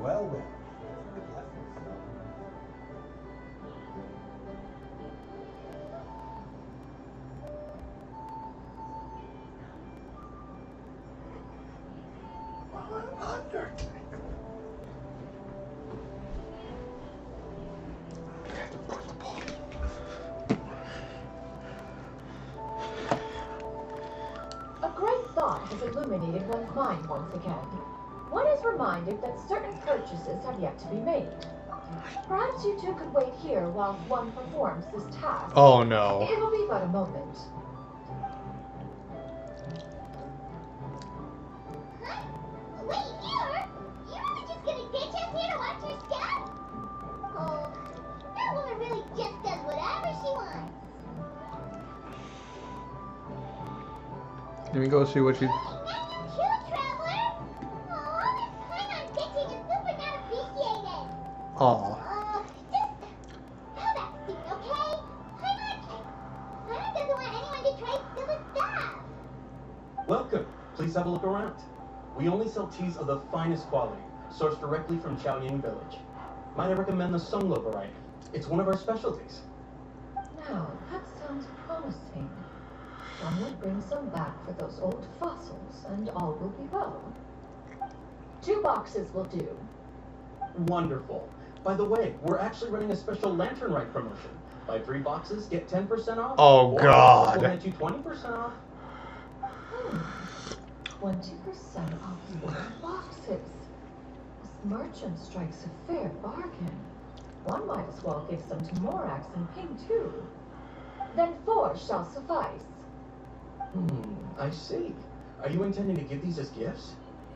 Speaker 9: Well.
Speaker 4: A great thought has illuminated one's mind once again. One is reminded that certain purchases have yet to be made. Perhaps you two could wait here while one performs this task.
Speaker 1: Oh no.
Speaker 4: It'll be but a moment.
Speaker 1: Let me go see what she.
Speaker 3: Hey, that's you too, traveler. Oh, this Paimon bitching is super not appreciated.
Speaker 1: Aw.
Speaker 3: Just have that seat, okay? Paimon doesn't want anyone to try to steal his stuff.
Speaker 12: Welcome. Please have a look around. We only sell teas of the finest quality, sourced directly from Chaoying Village. Might I recommend the Songlo variety? It's one of our specialties.
Speaker 4: Now, that sounds promising. One would bring some back for those old fossils, and all will be well. 2 boxes will do.
Speaker 12: Wonderful. By the way, we're actually running a special lantern ride promotion. Buy 3 boxes, get 10% off.
Speaker 1: Oh,
Speaker 12: or
Speaker 1: God.
Speaker 12: We'll get you 20% off.
Speaker 4: 20% off 4 boxes. This merchant strikes a fair bargain. One might as well give some to Morax and Ping too. Then 4 shall suffice.
Speaker 12: I see. Are you intending to give these as gifts?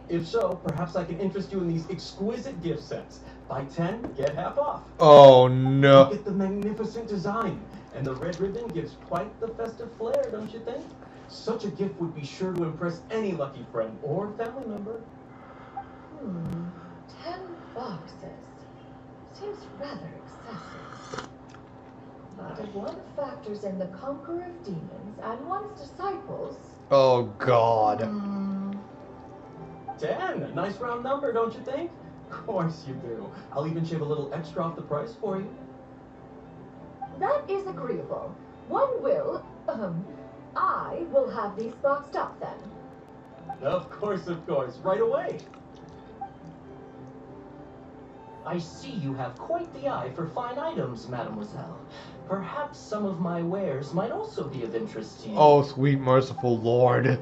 Speaker 12: If so, perhaps I can interest you in these exquisite gift sets. Buy 10, get half off.
Speaker 1: Oh no.
Speaker 12: Look at the magnificent design. And the red ribbon gives quite the festive flair, don't you think? Such a gift would be sure to impress any lucky friend or family member.
Speaker 4: 10 boxes. Seems rather excessive. But if one factors in the conqueror of demons and one's disciples...
Speaker 1: Oh God.
Speaker 12: 10, a nice round number, don't you think? Of course you do. I'll even shave a little extra off the price for you.
Speaker 4: That is agreeable. One will, I will have these boxed up then.
Speaker 12: Of course, right away.
Speaker 10: I see you have quite the eye for fine items, mademoiselle. Perhaps some of my wares might also be of interest to you.
Speaker 1: Oh, sweet merciful Lord.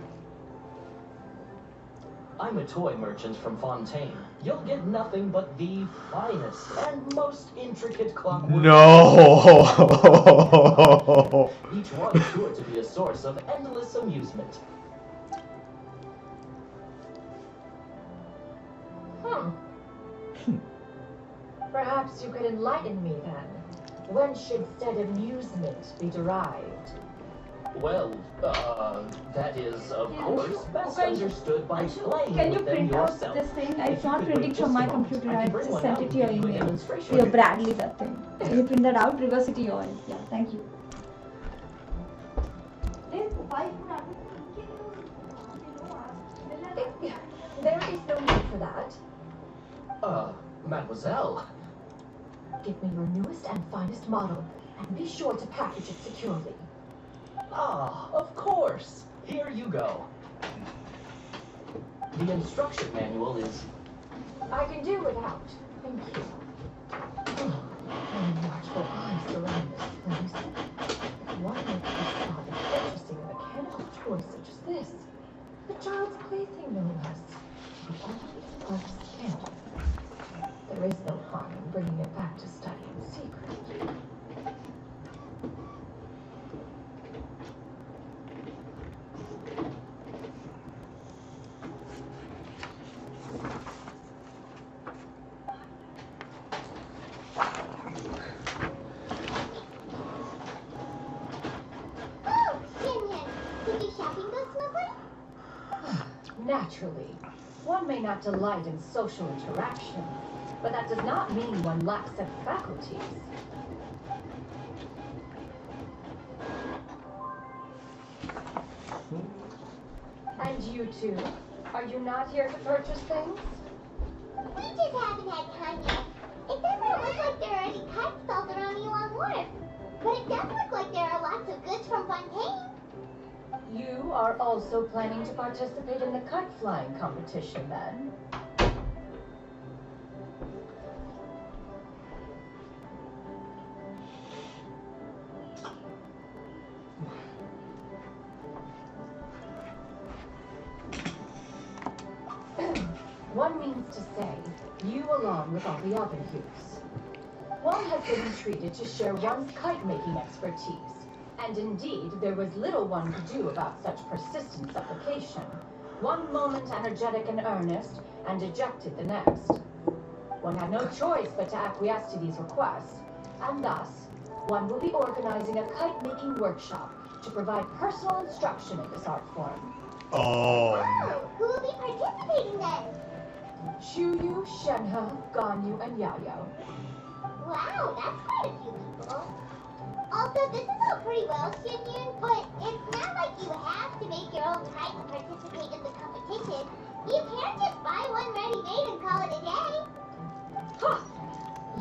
Speaker 10: I'm a toy merchant from Fontaine. You'll get nothing but the finest and most intricate clockwork.
Speaker 1: No.
Speaker 10: Each one is sure to be a source of endless amusement.
Speaker 4: Perhaps you could enlighten me then. When should said amusement be derived?
Speaker 10: Well, that is, of course, best understood by playing
Speaker 5: Can you
Speaker 10: with them
Speaker 5: print out
Speaker 10: yourself.
Speaker 5: this thing?
Speaker 10: If
Speaker 5: It's
Speaker 10: you
Speaker 5: not
Speaker 10: could
Speaker 5: printing
Speaker 10: wait
Speaker 5: from
Speaker 10: just
Speaker 5: my
Speaker 10: a moment,
Speaker 5: computer.
Speaker 10: I
Speaker 5: I
Speaker 10: can bring
Speaker 5: just
Speaker 10: one
Speaker 5: sent
Speaker 10: out
Speaker 5: it to your
Speaker 10: and give you a
Speaker 5: email.
Speaker 10: demonstration.
Speaker 5: Your Bradley, that thing. So you print that out, reverse it to yours. Yeah, thank you.
Speaker 4: There is no need for that.
Speaker 10: Mademoiselle.
Speaker 4: Give me your newest and finest model, and be sure to package it securely.
Speaker 10: Ah, of course. Here you go. The instruction manual is...
Speaker 4: I can do without. Thank you. And watchful eyes surround this place. If one makes this child interesting in a mechanical toy such as this, the child's plaything no less, with all its parts scanned. There is no harm in bringing it back to study in secret. Naturally, one may not delight in social interaction, but that does not mean one lacks such faculties. And you two, are you not here to purchase things?
Speaker 3: We just haven't had time yet. It doesn't look like there are any kite stalls around Yuan Wharf, but it does look like there are lots of goods from Fontaine.
Speaker 4: You are also planning to participate in the kite flying competition then? One means to say, you along with all the other youths. One has been entreated to share one's kite-making expertise. And indeed, there was little one could do about such persistent supplication. One moment energetic and earnest, and dejected the next. One had no choice but to acquiesce to these requests, and thus, one will be organizing a kite-making workshop to provide personal instruction in this art form.
Speaker 1: Oh.
Speaker 3: Who will be participating then?
Speaker 4: Chuyu, Shenhe, Ganyu, and Yayo.
Speaker 3: Wow, that's quite a few people. Also, this is all pretty well, Xianyun, but it's not like you have to make your own kite to participate in the competition. You can't just buy one ready-made and call it a day.
Speaker 4: Ha!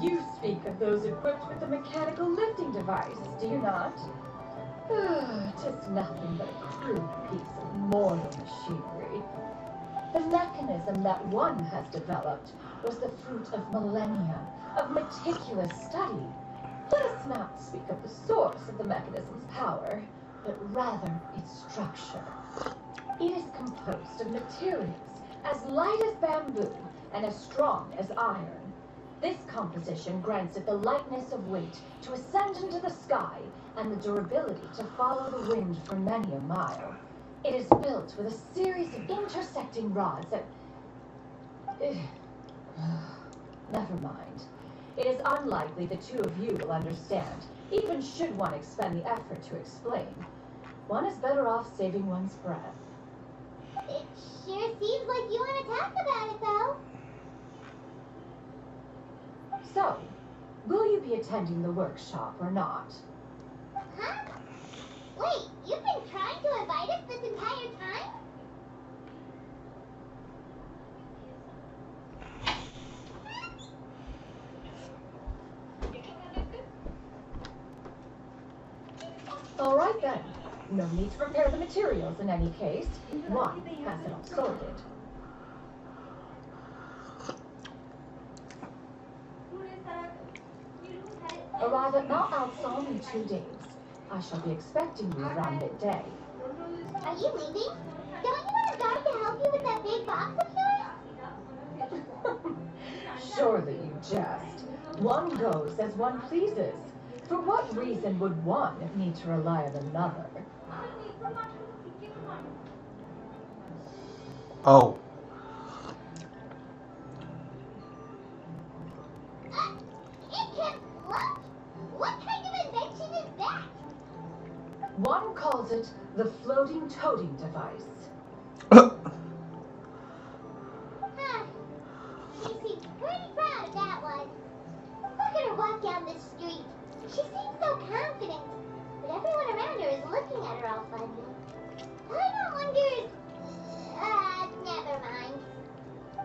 Speaker 4: You speak of those equipped with the mechanical lifting device, do you not? Just nothing but a crude piece of mortal machinery. The mechanism that one has developed was the fruit of millennia of meticulous study. Let us not speak of the source of the mechanism's power, but rather its structure. It is composed of materials as light as bamboo and as strong as iron. This composition grants it the lightness of weight to ascend into the sky and the durability to follow the wind for many a mile. It is built with a series of intersecting rods that... Never mind. It is unlikely the two of you will understand, even should one expend the effort to explain. One is better off saving one's breath.
Speaker 3: It sure seems like you want to talk about it, though.
Speaker 4: So, will you be attending the workshop or not?
Speaker 3: Huh? Wait, you've been trying to invite us this entire time?
Speaker 4: All right then. No need to prepare the materials in any case. One has it all sorted. Arrive at Mount Alson in 2 days. I shall be expecting you around midday.
Speaker 3: Are you leaving? Don't you want a guard to help you with that big box of yours?
Speaker 4: Surely you jest. One goes as one pleases. For what reason would one need to rely on another?
Speaker 1: Oh.
Speaker 3: What kind of invention is that?
Speaker 4: One calls it the floating toting device.
Speaker 3: Huh. She seems pretty proud of that one. Look at her walk down the street. She seems so confident, but everyone around her is looking at her all funny. I wonders... never mind.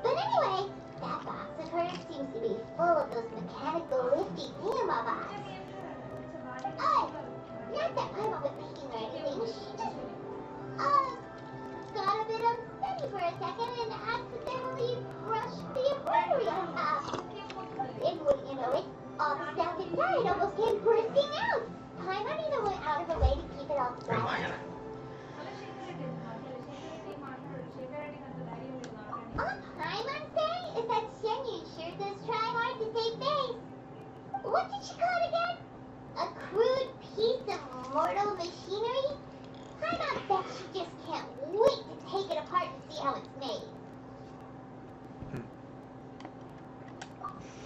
Speaker 3: But anyway, that box of hers seems to be full of those mechanical lifty thingamabobs. Oh, not that Paimon was peeking or anything. She just, got a bit unsteady for a second and accidentally brushed the embroidery on top. And wouldn't you know it, all the stuff inside almost came bursting out. Paimon even went out of her way to keep it all flat. All Paimon say is that Xianyun sure does try hard to save face. What did she call it again? A crude piece of mortal machinery? Paimon bet she just can't wait to take it apart and see how it's made.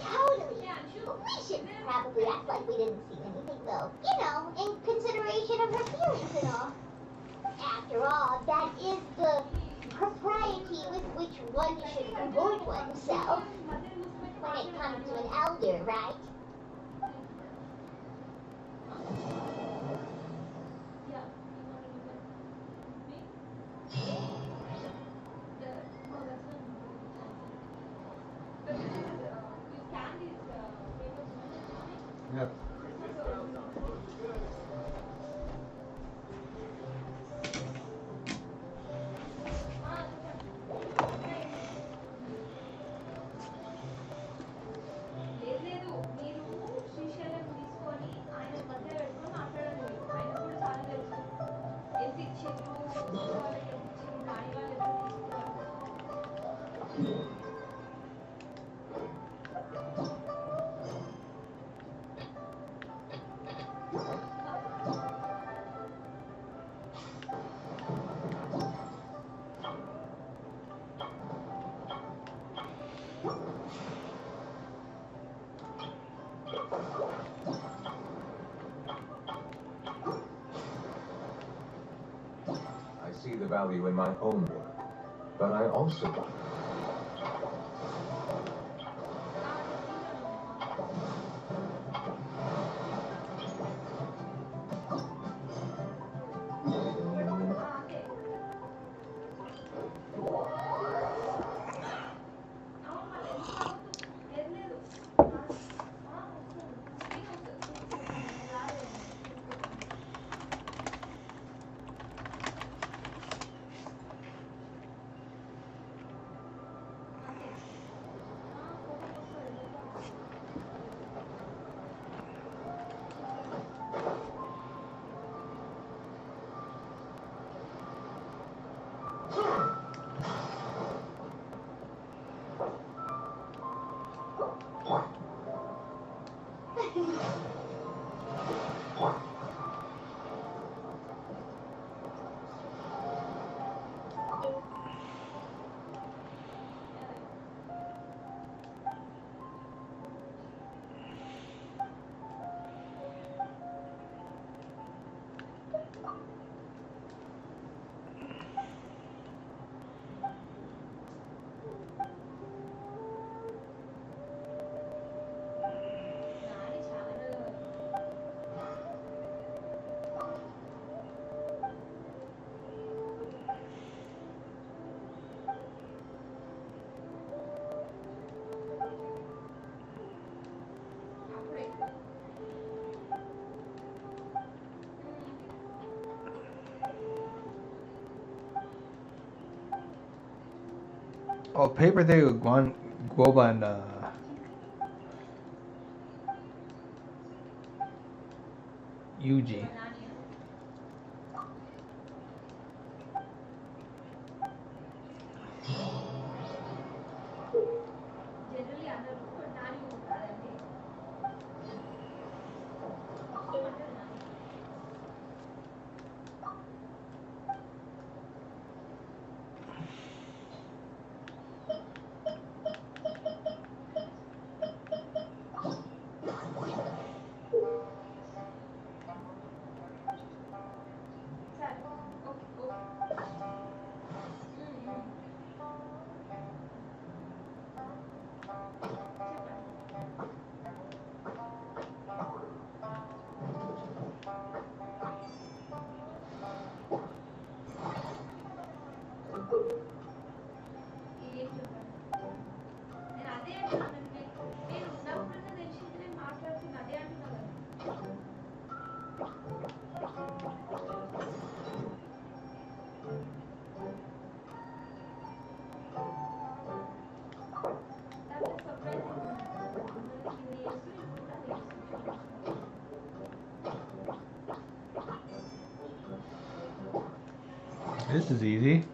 Speaker 3: Totally. We should probably act like we didn't see anything, though. You know, in consideration of her feelings and all. After all, that is the propriety with which one should comport oneself when it comes to an elder, right?
Speaker 1: Yep.
Speaker 8: I see the value in my own work, but I also...
Speaker 1: Oh, paper they guava and Yuji. This is easy.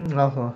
Speaker 1: Also.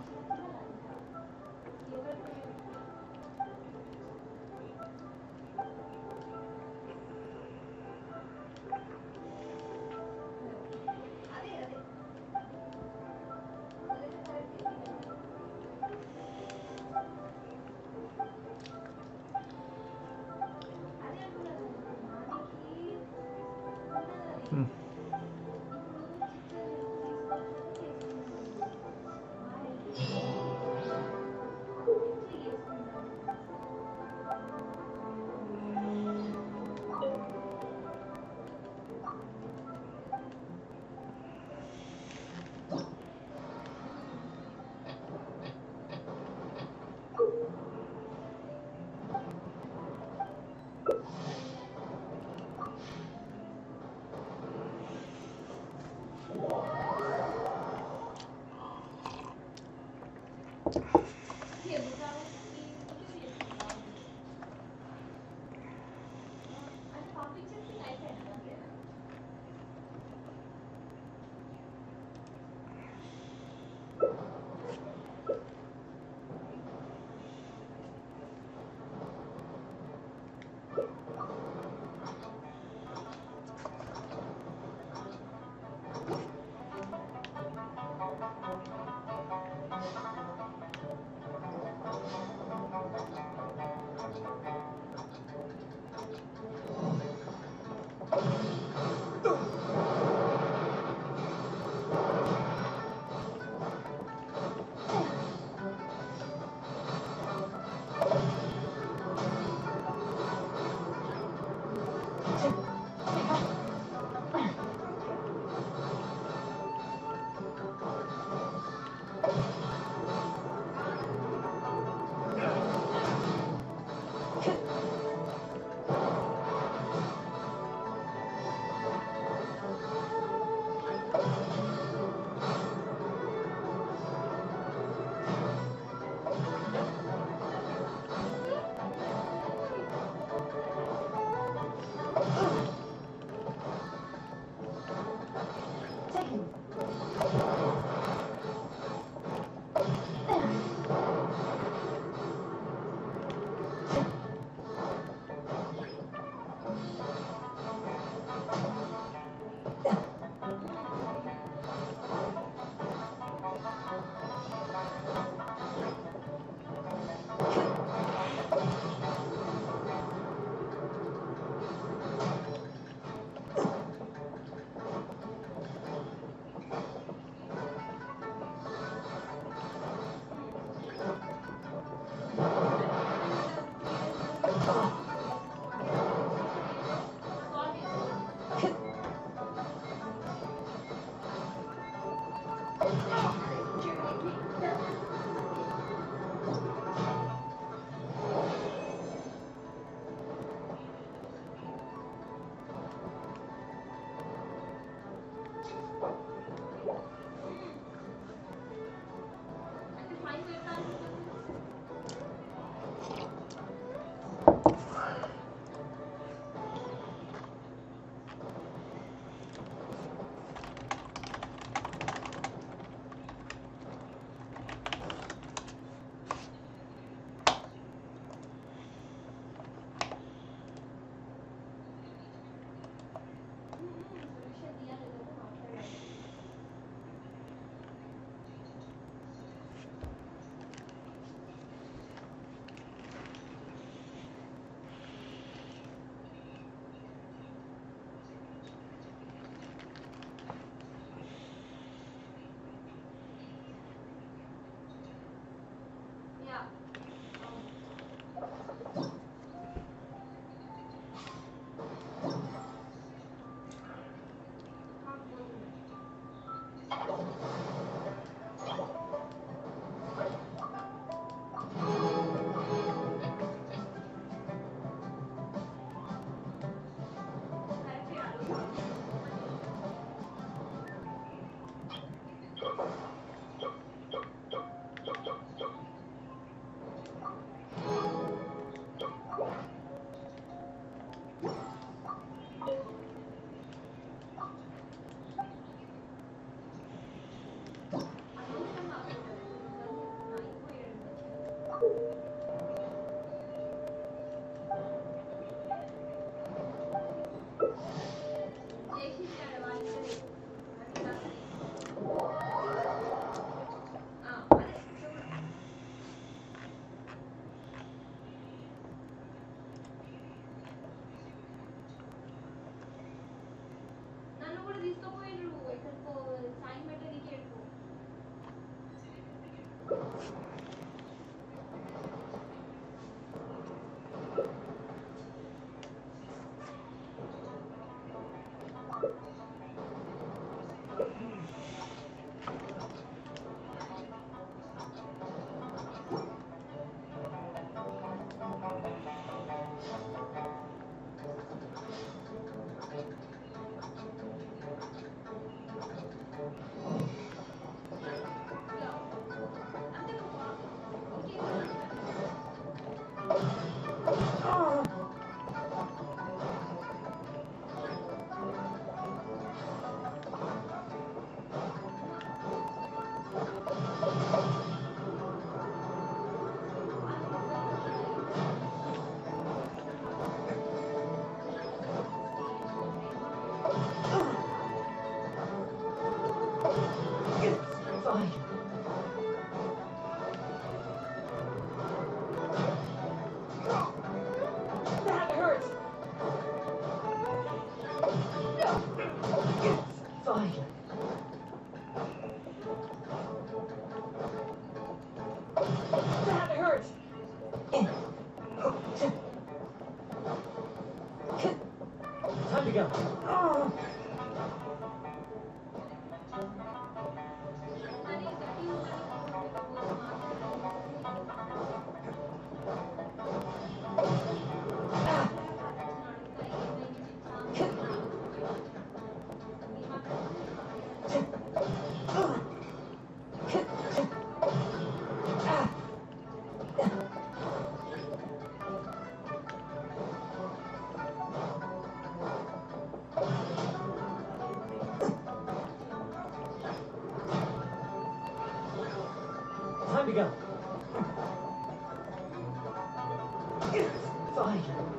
Speaker 4: fine.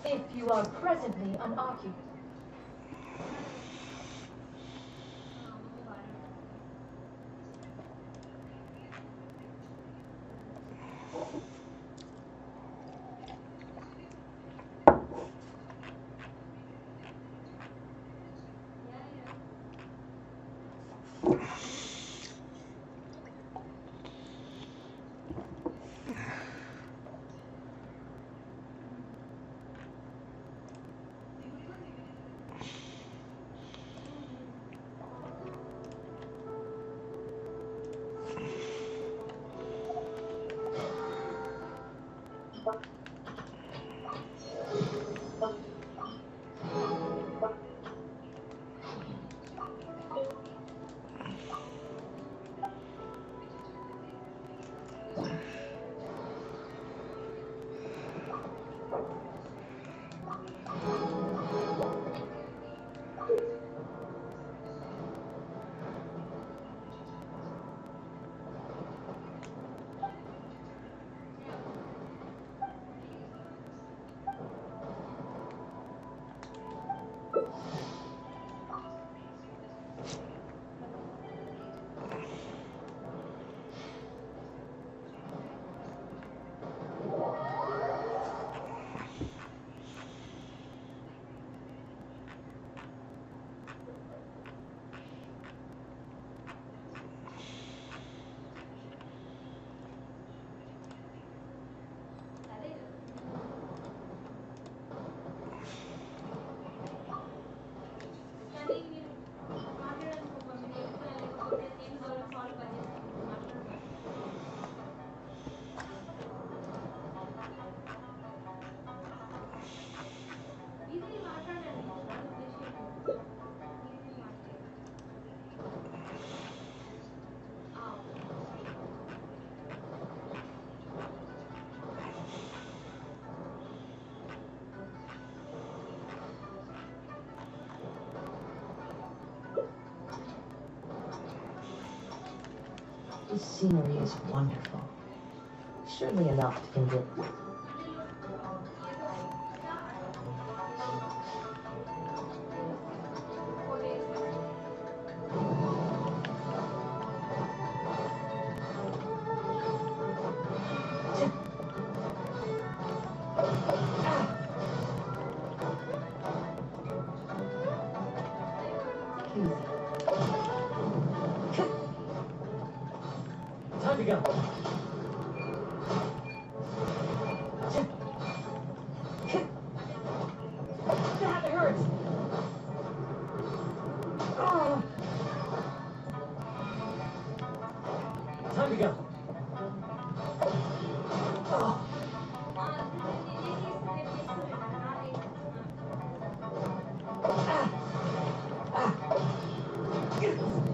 Speaker 4: If you are presently unoccupied.
Speaker 13: This scenery is wonderful. Surely enough to convince.
Speaker 4: Time to go. That hurts. Oh. Time to go. Oh.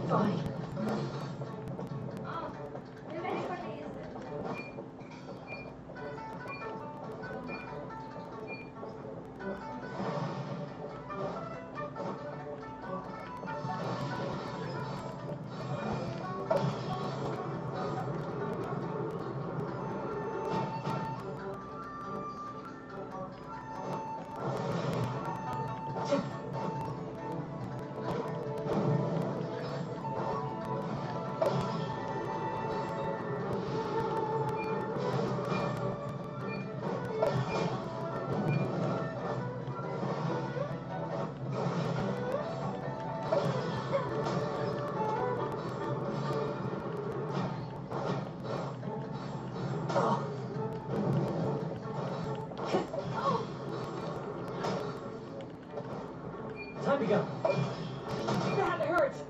Speaker 4: Fine. Time to go.
Speaker 10: God, it hurts!